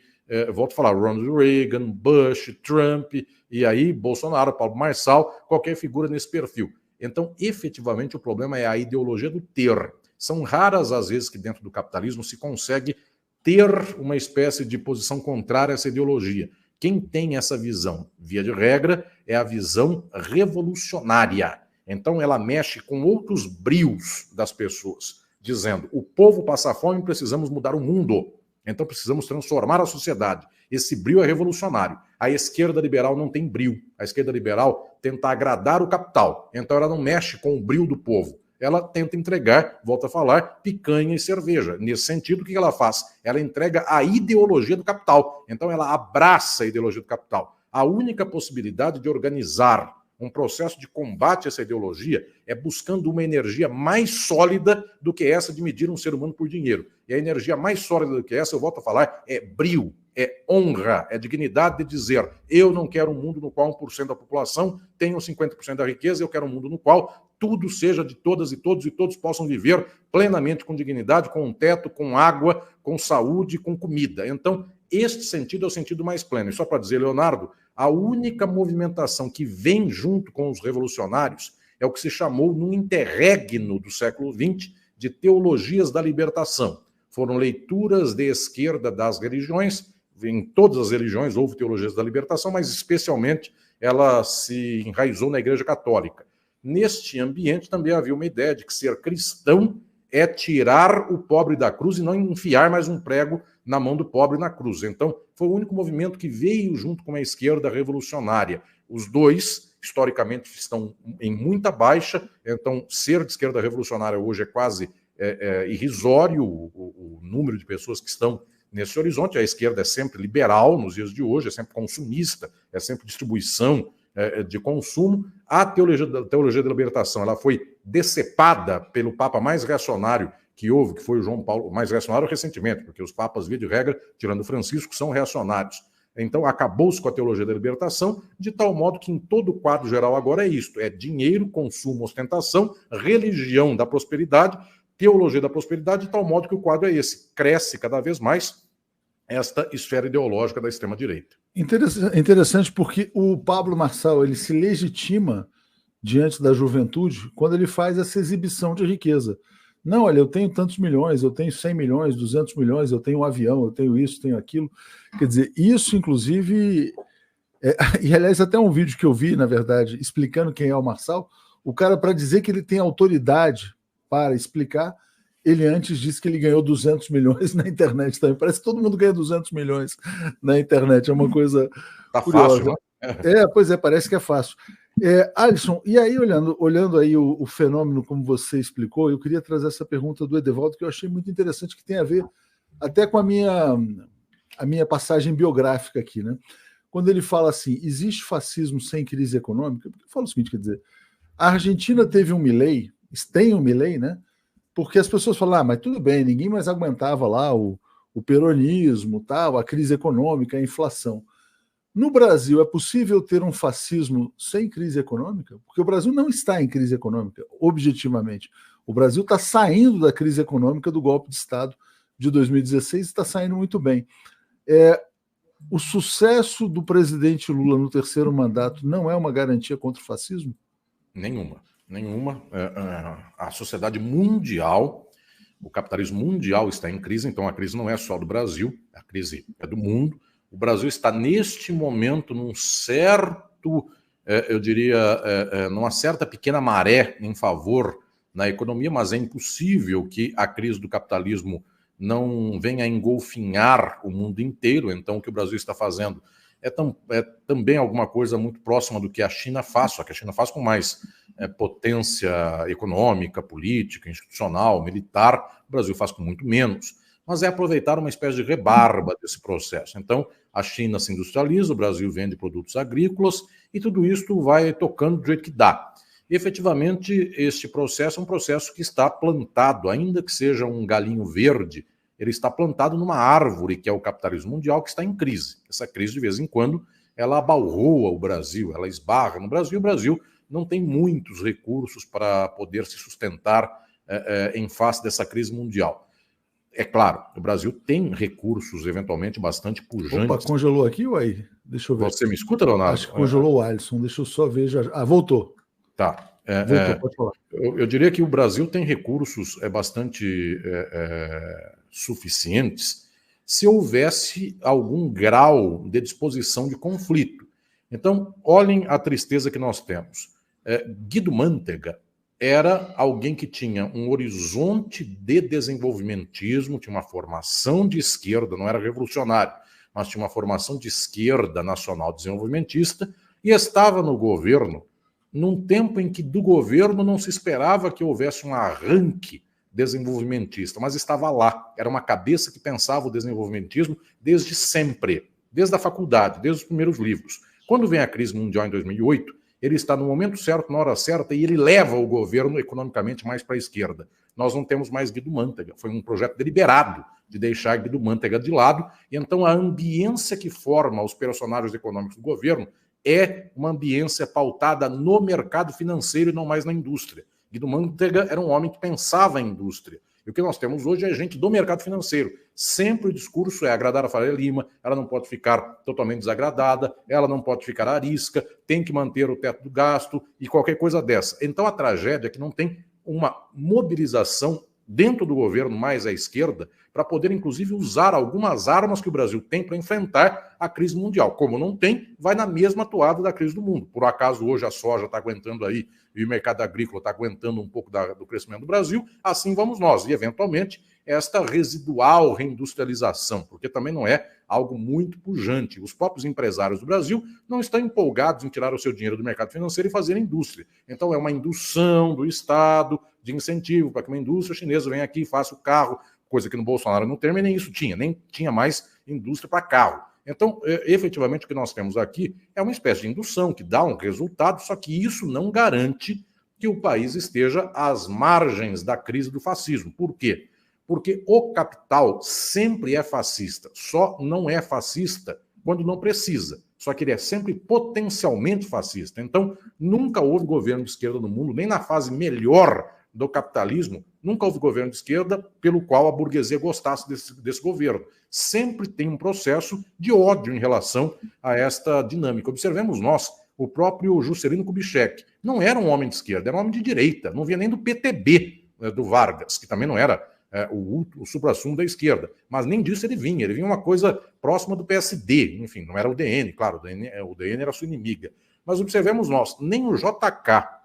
volto a falar, Ronald Reagan, Bush, Trump, e aí Bolsonaro, Pablo Marçal, qualquer figura nesse perfil. Então, efetivamente, o problema é a ideologia do ter. São raras as vezes que dentro do capitalismo se consegue ter uma espécie de posição contrária a essa ideologia. Quem tem essa visão, via de regra, é a visão revolucionária. Então ela mexe com outros brios das pessoas, dizendo: o povo passa fome, precisamos mudar o mundo. Então precisamos transformar a sociedade. Esse brio é revolucionário. A esquerda liberal não tem brio. A esquerda liberal tenta agradar o capital. Então ela não mexe com o brio do povo. Ela tenta entregar, volta a falar, picanha e cerveja. Nesse sentido, o que ela faz? Ela entrega a ideologia do capital. Então ela abraça a ideologia do capital. A única possibilidade de organizar um processo de combate a essa ideologia é buscando uma energia mais sólida do que essa de medir um ser humano por dinheiro. E a energia mais sólida do que essa, eu volto a falar, é brio, é honra, é dignidade de dizer: eu não quero um mundo no qual 1% da população tenha 50% da riqueza, eu quero um mundo no qual tudo seja de todas e todos possam viver plenamente com dignidade, com um teto, com água, com saúde, com comida. Então, este sentido é o sentido mais pleno. E só para dizer, Leonardo, a única movimentação que vem junto com os revolucionários é o que se chamou, num interregno do século XX, de teologias da libertação. foram leituras de esquerda das religiões. Em todas as religiões houve teologias da libertação, mas especialmente ela se enraizou na Igreja Católica. Neste ambiente também havia uma ideia de que ser cristão é tirar o pobre da cruz e não enfiar mais um prego na mão do pobre na cruz. Então, foi o único movimento que veio junto com a esquerda revolucionária. Os dois, historicamente, estão em muita baixa, então ser de esquerda revolucionária hoje é quase irrisório o número de pessoas que estão nesse horizonte. A esquerda é sempre liberal nos dias de hoje, é sempre consumista, é sempre distribuição de consumo. A teologia da libertação, ela foi decepada pelo Papa mais reacionário que houve, que foi o João Paulo, mais reacionário recentemente, porque os papas, via de regra, tirando Francisco, são reacionários. Então, acabou-se com a teologia da libertação, de tal modo que em todo o quadro geral agora é isto: é dinheiro, consumo, ostentação, religião da prosperidade, teologia da prosperidade, de tal modo que o quadro é esse. Cresce cada vez mais esta esfera ideológica da extrema-direita. Interessante, porque o Pablo Marçal, ele se legitima diante da juventude quando ele faz essa exibição de riqueza. Não, olha, eu tenho tantos milhões, eu tenho 100 milhões, 200 milhões, eu tenho um avião, eu tenho isso, tenho aquilo. Quer dizer, isso, inclusive... e, aliás, até um vídeo que eu vi, na verdade, explicando quem é o Marçal, o cara, para dizer que ele tem autoridade para explicar, ele antes disse que ele ganhou 200 milhões na internet também. Parece que todo mundo ganha 200 milhões na internet, é uma coisa curiosa. Fácil, né? Pois é, parece que é fácil. Alisson, e aí, olhando aí o fenômeno como você explicou, eu queria trazer essa pergunta do Edevaldo, que eu achei muito interessante, que tem a ver até com a minha passagem biográfica aqui, né? Quando ele fala assim, existe fascismo sem crise econômica? Eu falo o seguinte, quer dizer, a Argentina teve um Milei, tem um Milei, né? Porque as pessoas falam, mas tudo bem, ninguém mais aguentava lá o peronismo, tal, a crise econômica, a inflação. No Brasil, é possível ter um fascismo sem crise econômica? Porque o Brasil não está em crise econômica, objetivamente. O Brasil está saindo da crise econômica do golpe de Estado de 2016 e está saindo muito bem. O sucesso do presidente Lula no terceiro mandato não é uma garantia contra o fascismo? Nenhuma. A sociedade mundial, o capitalismo mundial está em crise, então a crise não é só do Brasil, a crise é do mundo. O Brasil está, neste momento, num certo, eu diria, numa certa pequena maré em favor na economia, mas é impossível que a crise do capitalismo não venha a engolfinhar o mundo inteiro. Então, o que o Brasil está fazendo é também alguma coisa muito próxima do que a China faz, só que a China faz com mais potência econômica, política, institucional, militar. O Brasil faz com muito menos. Mas é aproveitar uma espécie de rebarba desse processo. Então, a China se industrializa, o Brasil vende produtos agrícolas e tudo isso vai tocando do jeito que dá. E, efetivamente, este processo é um processo que está plantado, ainda que seja um galinho verde, ele está plantado numa árvore que é o capitalismo mundial, que está em crise. Essa crise, de vez em quando, ela abalroa o Brasil, ela esbarra no Brasil, e o Brasil não tem muitos recursos para poder se sustentar em face dessa crise mundial. É claro, o Brasil tem recursos, eventualmente, bastante pujantes. Opa, congelou aqui ou aí? Deixa eu ver. Você me escuta, Leonardo? Acho que congelou o Alisson. Deixa eu só ver. Voltou. Tá. Voltou, pode falar. Eu diria que o Brasil tem recursos bastante suficientes se houvesse algum grau de disposição de conflito. Então, olhem a tristeza que nós temos. Guido Mantega era alguém que tinha um horizonte de desenvolvimentismo, tinha uma formação de esquerda, não era revolucionário, mas tinha uma formação de esquerda nacional desenvolvimentista e estava no governo num tempo em que do governo não se esperava que houvesse um arranque desenvolvimentista, mas estava lá. Era uma cabeça que pensava o desenvolvimentismo desde sempre, desde a faculdade, desde os primeiros livros. Quando vem a crise mundial em 2008, ele está no momento certo, na hora certa, e ele leva o governo economicamente mais para a esquerda. Nós não temos mais Guido Mantega. Foi um projeto deliberado de deixar Guido Mantega de lado, e então a ambiência que forma os personagens econômicos do governo é uma ambiência pautada no mercado financeiro e não mais na indústria. Guido Mantega era um homem que pensava em indústria. E o que nós temos hoje é gente do mercado financeiro. Sempre o discurso é agradar a Faria Lima, ela não pode ficar totalmente desagradada, ela não pode ficar arisca, tem que manter o teto do gasto e qualquer coisa dessa. Então a tragédia é que não tem uma mobilização dentro do governo mais à esquerda, para poder, inclusive, usar algumas armas que o Brasil tem para enfrentar a crise mundial. Como não tem, vai na mesma toada da crise do mundo. Por acaso, hoje a soja está aguentando aí e o mercado agrícola está aguentando um pouco do crescimento do Brasil, assim vamos nós. E, eventualmente, esta residual reindustrialização, porque também não é algo muito pujante. Os próprios empresários do Brasil não estão empolgados em tirar o seu dinheiro do mercado financeiro e fazer indústria. Então, é uma indução do Estado de incentivo para que uma indústria chinesa venha aqui e faça o carro, coisa que no Bolsonaro não tem, nem isso tinha, nem tinha mais indústria para carro. Então, efetivamente, o que nós temos aqui é uma espécie de indução que dá um resultado, só que isso não garante que o país esteja às margens da crise do fascismo. Por quê? Porque o capital sempre é fascista, só não é fascista quando não precisa. Só que ele é sempre potencialmente fascista. Então, nunca houve governo de esquerda no mundo, nem na fase melhor do capitalismo, nunca houve governo de esquerda pelo qual a burguesia gostasse desse governo. Sempre tem um processo de ódio em relação a esta dinâmica. Observemos nós, o próprio Juscelino Kubitschek não era um homem de esquerda, era um homem de direita, não vinha nem do PTB do Vargas, que também não era o suprassumo da esquerda, mas nem disso ele vinha uma coisa próxima do PSD, enfim, não era o DN, claro, o DN era sua inimiga. Mas observemos nós, nem o JK,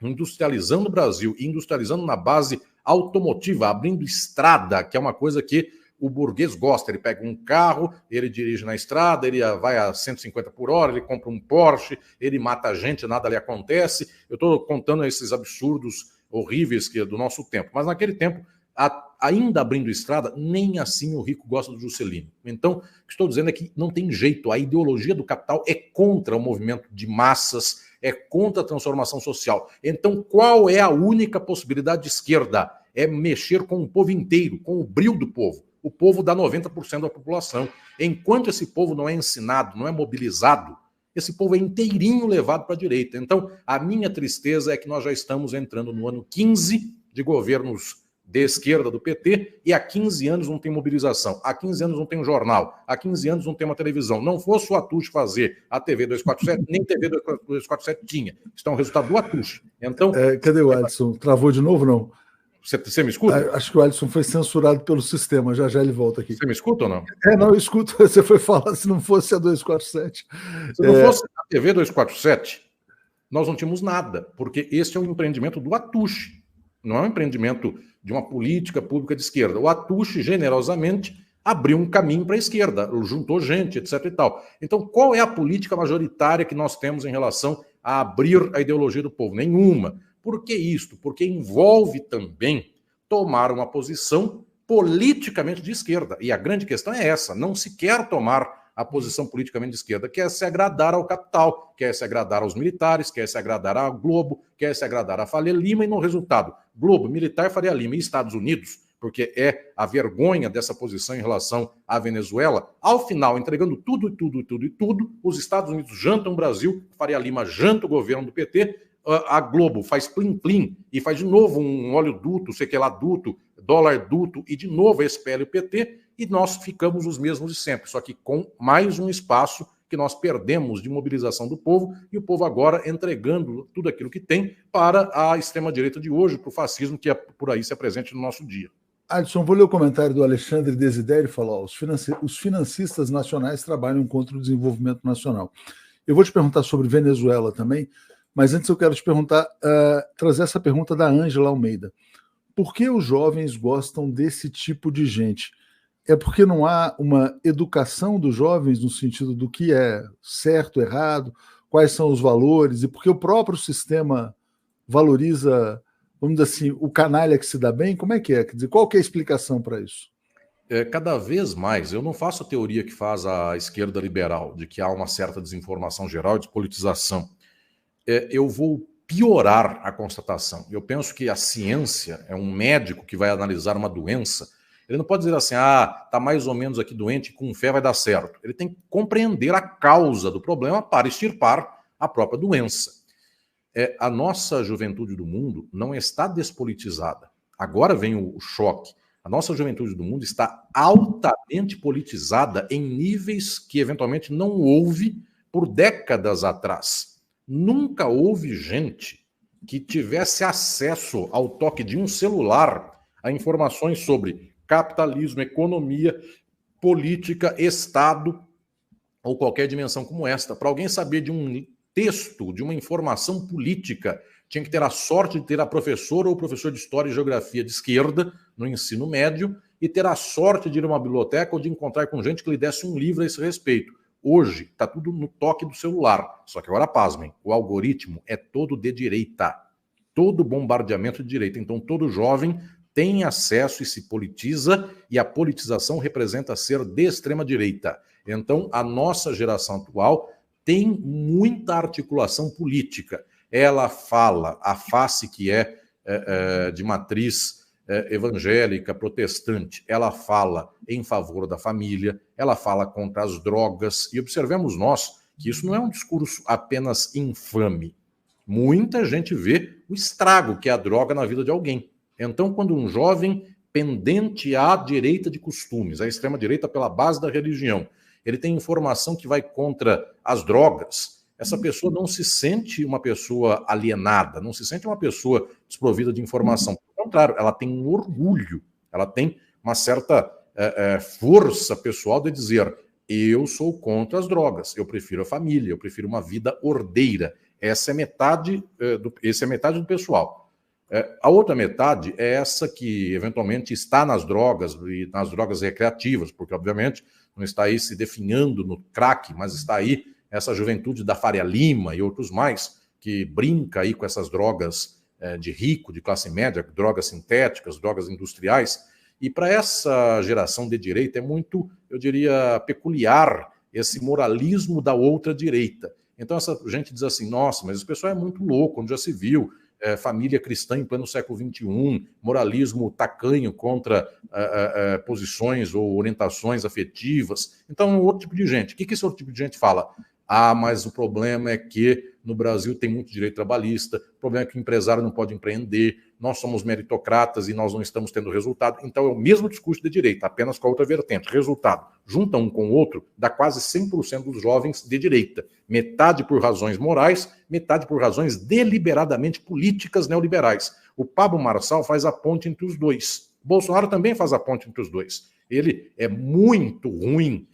industrializando o Brasil, industrializando na base automotiva, abrindo estrada, que é uma coisa que o burguês gosta. Ele pega um carro, ele dirige na estrada, ele vai a 150 por hora, ele compra um Porsche, ele mata a gente, nada lhe acontece. Eu estou contando esses absurdos horríveis do nosso tempo. Mas naquele tempo, ainda abrindo estrada, nem assim o rico gosta do Juscelino. Então, o que estou dizendo é que não tem jeito. A ideologia do capital é contra o movimento de massas, é contra a transformação social. Então, qual é a única possibilidade de esquerda? É mexer com o povo inteiro, com o brio do povo. O povo dá 90% da população. Enquanto esse povo não é ensinado, não é mobilizado, esse povo é inteirinho levado para a direita. Então, a minha tristeza é que nós já estamos entrando no ano 15 de governos de esquerda do PT, e há 15 anos não tem mobilização, há 15 anos não tem um jornal, há 15 anos não tem uma televisão. Não fosse o Atush fazer a TV 247, nem TV 247 tinha. Isso é um resultado do Atush. Então, cadê o Alisson? Travou de novo, não? Você me escuta? Acho que o Alisson foi censurado pelo sistema, já ele volta aqui. Você me escuta ou não? Não, eu escuto. Você foi falar se não fosse a 247. Se não fosse a TV 247, nós não tínhamos nada, porque este é um empreendimento do Atush, não é um empreendimento de uma política pública de esquerda. O Atush, generosamente, abriu um caminho para a esquerda, juntou gente, etc. e tal. Então, qual é a política majoritária que nós temos em relação a abrir a ideologia do povo? Nenhuma. Por que isto? Porque envolve também tomar uma posição politicamente de esquerda. E a grande questão é essa, não se quer tomar a posição politicamente de esquerda, quer se agradar ao capital, quer se agradar aos militares, quer se agradar à Globo, quer se agradar à Faria Lima, e no resultado, Globo, militar, Faria Lima e Estados Unidos, porque é a vergonha dessa posição em relação à Venezuela, ao final, entregando tudo, os Estados Unidos jantam o Brasil, Faria Lima janta o governo do PT, a Globo faz plim-plim e faz de novo um óleo duto, sei que lá duto, dólar duto, e de novo a SPL e o PT, e nós ficamos os mesmos de sempre, só que com mais um espaço que nós perdemos de mobilização do povo, e o povo agora entregando tudo aquilo que tem para a extrema-direita de hoje, para o fascismo que é por aí se apresente no nosso dia. Alisson, vou ler o comentário do Alexandre Desidério, falou: os financistas nacionais trabalham contra o desenvolvimento nacional. Eu vou te perguntar sobre Venezuela também, mas antes eu quero te perguntar, trazer essa pergunta da Ângela Almeida. Por que os jovens gostam desse tipo de gente? É porque não há uma educação dos jovens no sentido do que é certo, errado, quais são os valores, e porque o próprio sistema valoriza, vamos dizer assim, o canalha que se dá bem? Como é que é? Quer dizer, qual que é a explicação para isso? Cada vez mais, eu não faço a teoria que faz a esquerda liberal, de que há uma certa desinformação geral e despolitização. Eu vou piorar a constatação. Eu penso que a ciência é um médico que vai analisar uma doença. Ele não pode dizer assim, está mais ou menos aqui doente, com fé vai dar certo. Ele tem que compreender a causa do problema para extirpar a própria doença. A nossa juventude do mundo não está despolitizada. Agora vem o choque. A nossa juventude do mundo está altamente politizada em níveis que eventualmente não houve por décadas atrás. Nunca houve gente que tivesse acesso ao toque de um celular a informações sobre capitalismo, economia, política, Estado ou qualquer dimensão como esta. Para alguém saber de um texto, de uma informação política, tinha que ter a sorte de ter a professora ou professor de História e Geografia de esquerda no ensino médio e ter a sorte de ir a uma biblioteca ou de encontrar com gente que lhe desse um livro a esse respeito. Hoje, está tudo no toque do celular. Só que agora, pasmem, o algoritmo é todo de direita. Todo bombardeamento de direita. Então, todo jovem tem acesso e se politiza, e a politização representa ser de extrema direita. Então, a nossa geração atual tem muita articulação política. Ela fala a face que é de matriz evangélica, protestante, ela fala em favor da família, ela fala contra as drogas, e observemos nós que isso não é um discurso apenas infame. Muita gente vê o estrago que é a droga na vida de alguém. Então, quando um jovem pendente à direita de costumes, à extrema-direita pela base da religião, ele tem informação que vai contra as drogas, essa pessoa não se sente uma pessoa alienada, não se sente uma pessoa desprovida de informação. Pelo contrário, ela tem um orgulho, ela tem uma certa força pessoal de dizer: eu sou contra as drogas, eu prefiro a família, eu prefiro uma vida ordeira. Essa é metade do pessoal. A outra metade é essa que eventualmente está nas drogas e nas drogas recreativas, porque obviamente não está aí se definhando no crack, mas está aí essa juventude da Faria Lima e outros mais, que brinca aí com essas drogas de rico, de classe média, drogas sintéticas, drogas industriais. E para essa geração de direita é muito, eu diria, peculiar esse moralismo da outra direita. Então essa gente diz assim: nossa, mas esse pessoal é muito louco, onde já se viu família cristã em pleno século XXI, moralismo tacanho contra posições ou orientações afetivas. Então é um outro tipo de gente. O que esse outro tipo de gente fala? Ah, mas o problema é que no Brasil tem muito direito trabalhista, o problema é que o empresário não pode empreender, nós somos meritocratas e nós não estamos tendo resultado. Então é o mesmo discurso de direita, apenas com a outra vertente. Resultado, junta um com o outro, dá quase 100% dos jovens de direita. Metade por razões morais, metade por razões deliberadamente políticas neoliberais. O Pablo Marçal faz a ponte entre os dois. Bolsonaro também faz a ponte entre os dois. Ele é muito ruim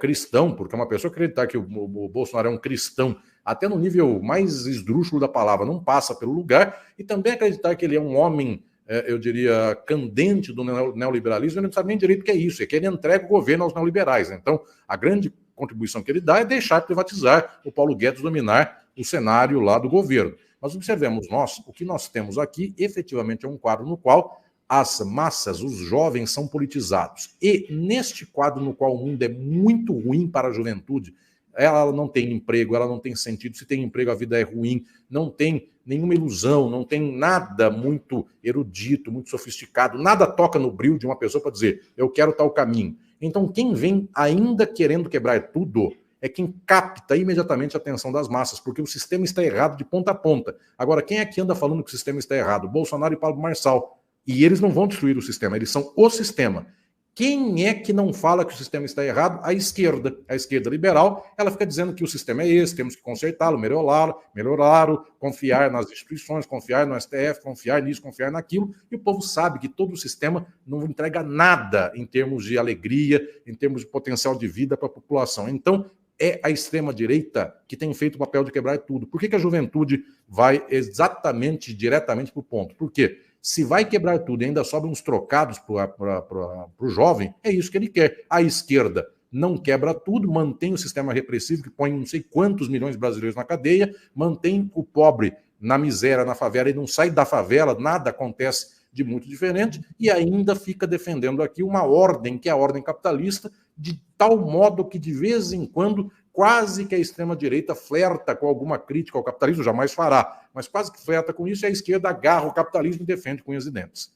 cristão, porque uma pessoa acreditar que o Bolsonaro é um cristão, até no nível mais esdrúxulo da palavra, não passa pelo lugar, e também acreditar que ele é um homem, eu diria, candente do neoliberalismo, ele não sabe nem direito o que é isso, é que ele entrega o governo aos neoliberais. Então, a grande contribuição que ele dá é deixar privatizar, o Paulo Guedes dominar o cenário lá do governo. Mas observemos nós, o que nós temos aqui, efetivamente é um quadro no qual as massas, os jovens são politizados. E neste quadro no qual o mundo é muito ruim para a juventude, ela não tem emprego, ela não tem sentido, se tem emprego a vida é ruim, não tem nenhuma ilusão, não tem nada muito erudito, muito sofisticado, nada toca no brilho de uma pessoa para dizer, eu quero tal caminho. Então quem vem ainda querendo quebrar tudo é quem capta imediatamente a atenção das massas, porque o sistema está errado de ponta a ponta. Agora, quem é que anda falando que o sistema está errado? Bolsonaro e Pablo Marçal. E eles não vão destruir o sistema, eles são o sistema. Quem é que não fala que o sistema está errado? A esquerda liberal, ela fica dizendo que o sistema é esse, temos que consertá-lo, melhorá-lo, confiar nas instituições, confiar no STF, confiar nisso, confiar naquilo, e o povo sabe que todo o sistema não entrega nada em termos de alegria, em termos de potencial de vida para a população. Então, é a extrema-direita que tem feito o papel de quebrar tudo. Por que a juventude vai exatamente, diretamente para o ponto? Por quê? Se vai quebrar tudo e ainda sobram uns trocados para o jovem, é isso que ele quer. A esquerda não quebra tudo, mantém o sistema repressivo que põe não sei quantos milhões de brasileiros na cadeia, mantém o pobre na miséria, na favela, e não sai da favela, nada acontece de muito diferente, e ainda fica defendendo aqui uma ordem, que é a ordem capitalista, de tal modo que de vez em quando quase que a extrema-direita flerta com alguma crítica ao capitalismo, jamais fará, mas quase que flerta com isso, e a esquerda agarra o capitalismo e defende com unhas e dentes.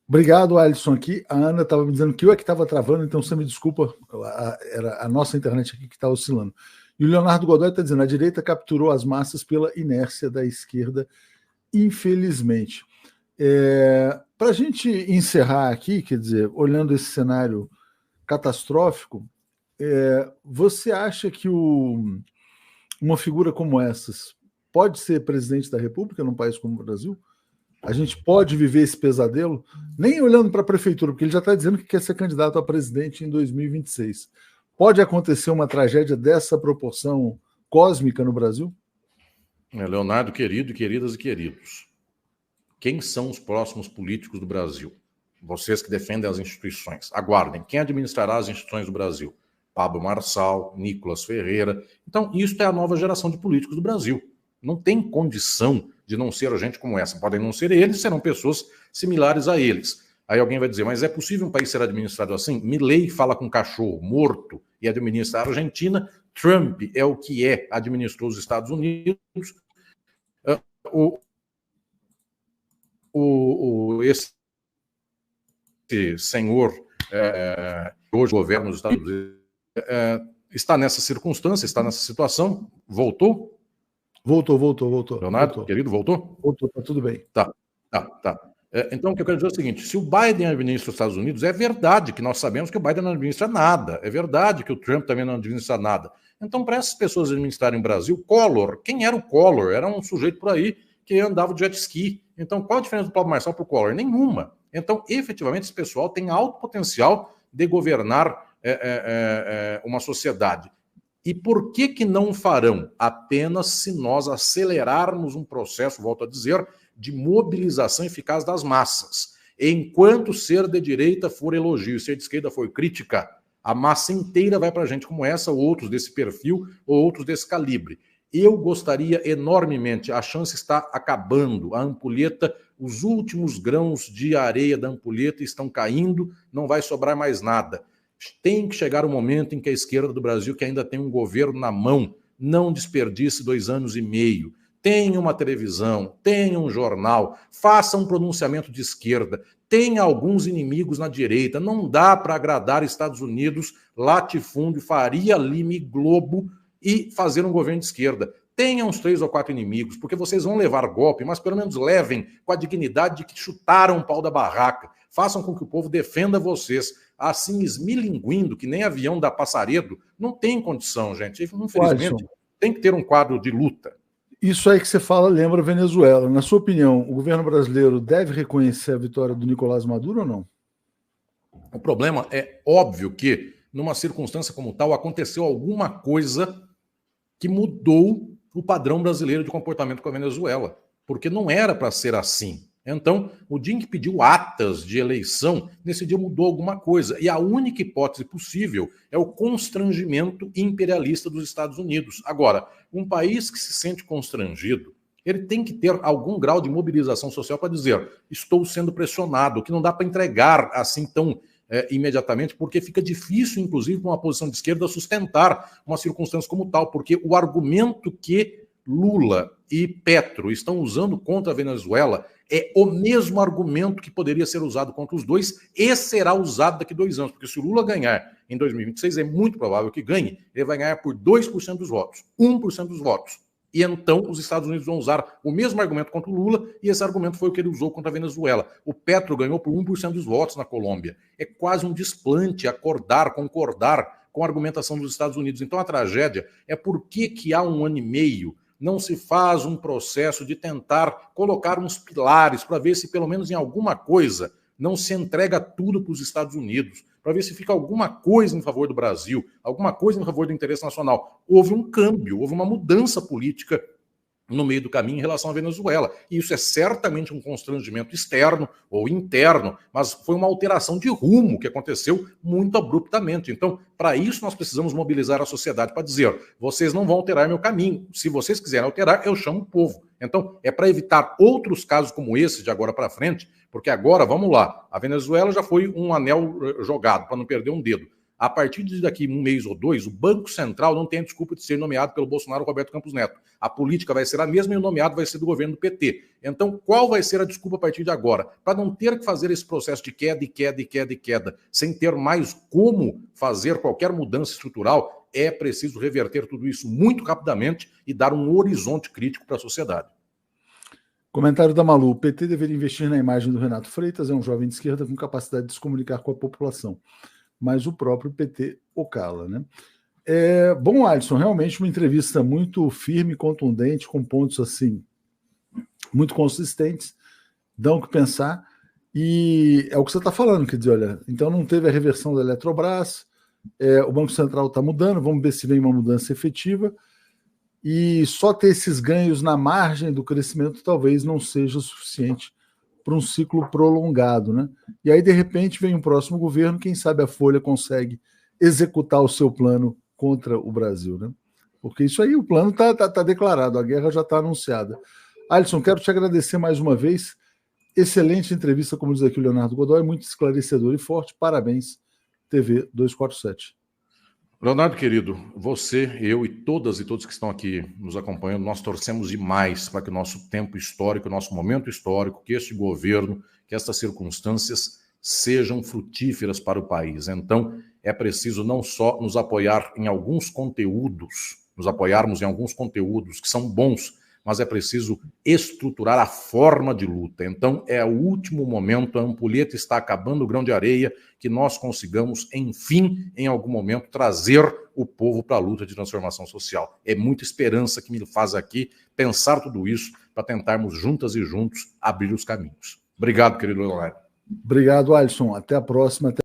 Obrigado, Alisson. Aqui a Ana estava me dizendo que eu é que estava travando, então você me desculpa, era a nossa internet aqui que está oscilando. E o Leonardo Godoy está dizendo: a direita capturou as massas pela inércia da esquerda, infelizmente. Para a gente encerrar aqui, quer dizer, olhando esse cenário catastrófico, você acha que uma figura como essas pode ser presidente da República num país como o Brasil? A gente pode viver esse pesadelo, nem olhando para a prefeitura, porque ele já está dizendo que quer ser candidato a presidente em 2026. Pode acontecer uma tragédia dessa proporção cósmica no Brasil? Leonardo, querido, queridas e queridos, quem são os próximos políticos do Brasil? Vocês que defendem as instituições. Aguardem, quem administrará as instituições do Brasil? Pablo Marçal, Nicolas Ferreira. Então, isso é a nova geração de políticos do Brasil. Não tem condição de não ser gente como essa. Podem não ser eles, serão pessoas similares a eles. Aí alguém vai dizer, mas é possível um país ser administrado assim? Milei fala com cachorro morto e administra a Argentina. Trump é o que administrou os Estados Unidos. Esse senhor, hoje governa os Estados Unidos, está nessa circunstância, está nessa situação. Voltou? Voltou. Leonardo, voltou. Querido, voltou? Voltou, tá tudo bem. Tá. Então, o que eu quero dizer é o seguinte, se o Biden administra os Estados Unidos, é verdade que nós sabemos que o Biden não administra nada, é verdade que o Trump também não administra nada. Então, para essas pessoas administrarem o Brasil, Collor, quem era o Collor? Era um sujeito por aí que andava de jet ski. Então, qual a diferença do Pablo Marçal para o Collor? Nenhuma. Então, efetivamente, esse pessoal tem alto potencial de governar uma sociedade. E por que não farão? Apenas se nós acelerarmos um processo, volto a dizer, de mobilização eficaz das massas. Enquanto ser de direita for elogio e ser de esquerda for crítica, a massa inteira vai para gente como essa, ou outros desse perfil, ou outros desse calibre. Eu gostaria enormemente, a chance está acabando, a ampulheta, os últimos grãos de areia da ampulheta estão caindo, não vai sobrar mais nada. Tem que chegar o momento em que a esquerda do Brasil, que ainda tem um governo na mão, não desperdice 2 anos e meio. Tenha uma televisão, tenha um jornal, faça um pronunciamento de esquerda, tenha alguns inimigos na direita. Não dá para agradar Estados Unidos, Latifúndio, Faria Lima e Globo e fazer um governo de esquerda. Tenha uns 3 ou 4 inimigos, porque vocês vão levar golpe, mas pelo menos levem com a dignidade de que chutaram o pau da barraca. Façam com que o povo defenda vocês. Assim, esmilinguindo, que nem avião da Passaredo, não tem condição, gente. Infelizmente, tem que ter um quadro de luta. Isso aí que você fala lembra Venezuela. Na sua opinião, o governo brasileiro deve reconhecer a vitória do Nicolás Maduro ou não? O problema é óbvio que, numa circunstância como tal, aconteceu alguma coisa que mudou o padrão brasileiro de comportamento com a Venezuela, porque não era para ser assim. Então, o dia em que pediu atas de eleição, nesse dia mudou alguma coisa. E a única hipótese possível é o constrangimento imperialista dos Estados Unidos. Agora, um país que se sente constrangido, ele tem que ter algum grau de mobilização social para dizer, estou sendo pressionado, que não dá para entregar assim tão imediatamente, porque fica difícil, inclusive, para uma posição de esquerda sustentar uma circunstância como tal, porque o argumento que Lula e Petro estão usando contra a Venezuela é o mesmo argumento que poderia ser usado contra os dois e será usado daqui a 2 anos, porque se o Lula ganhar em 2026, é muito provável que ganhe, ele vai ganhar por 2% dos votos, 1% dos votos. E então os Estados Unidos vão usar o mesmo argumento contra o Lula, e esse argumento foi o que ele usou contra a Venezuela. O Petro ganhou por 1% dos votos na Colômbia. É quase um desplante concordar com a argumentação dos Estados Unidos. Então a tragédia é por que há 1 ano e meio não se faz um processo de tentar colocar uns pilares para ver se pelo menos em alguma coisa não se entrega tudo para os Estados Unidos, para ver se fica alguma coisa em favor do Brasil, alguma coisa em favor do interesse nacional. Houve um câmbio, houve uma mudança política no meio do caminho em relação à Venezuela. E isso é certamente um constrangimento externo ou interno, mas foi uma alteração de rumo que aconteceu muito abruptamente. Então, para isso, nós precisamos mobilizar a sociedade para dizer, vocês não vão alterar meu caminho. Se vocês quiserem alterar, eu chamo o povo. Então, é para evitar outros casos como esse de agora para frente, porque agora, vamos lá, a Venezuela já foi um anel jogado, para não perder um dedo. A partir de daqui 1 mês ou 2, o Banco Central não tem a desculpa de ser nomeado pelo Bolsonaro ou Roberto Campos Neto. A política vai ser a mesma e o nomeado vai ser do governo do PT. Então, qual vai ser a desculpa a partir de agora? Para não ter que fazer esse processo de queda, sem ter mais como fazer qualquer mudança estrutural, é preciso reverter tudo isso muito rapidamente e dar um horizonte crítico para a sociedade. Comentário da Malu. O PT deveria investir na imagem do Renato Freitas, é um jovem de esquerda com capacidade de se comunicar com a população. Mas o próprio PT o cala, né? Bom, Alisson, realmente uma entrevista muito firme, contundente, com pontos assim muito consistentes. dão o que pensar. E é o que você está falando, quer dizer, olha, então não teve a reversão da Eletrobras, o Banco Central está mudando, vamos ver se vem uma mudança efetiva, e só ter esses ganhos na margem do crescimento talvez não seja o suficiente para um ciclo prolongado, né? E aí, de repente, vem um próximo governo, quem sabe a Folha consegue executar o seu plano contra o Brasil, né? Porque isso aí, o plano está declarado, a guerra já está anunciada. Alisson, quero te agradecer mais uma vez. Excelente entrevista, como diz aqui o Leonardo Godoy, muito esclarecedor e forte. Parabéns, TV 247. Leonardo, querido, você, eu e todas e todos que estão aqui nos acompanhando, nós torcemos demais para que o nosso tempo histórico, o nosso momento histórico, que este governo, que estas circunstâncias sejam frutíferas para o país. Então, é preciso não só nos apoiar em alguns conteúdos, nos apoiarmos em alguns conteúdos que são bons, mas é preciso estruturar a forma de luta. Então, é o último momento, a ampulheta está acabando, o grão de areia, que nós consigamos, enfim, em algum momento, trazer o povo para a luta de transformação social. É muita esperança que me faz aqui pensar tudo isso para tentarmos juntas e juntos abrir os caminhos. Obrigado, querido Leonardo. Obrigado, Alisson. Até a próxima.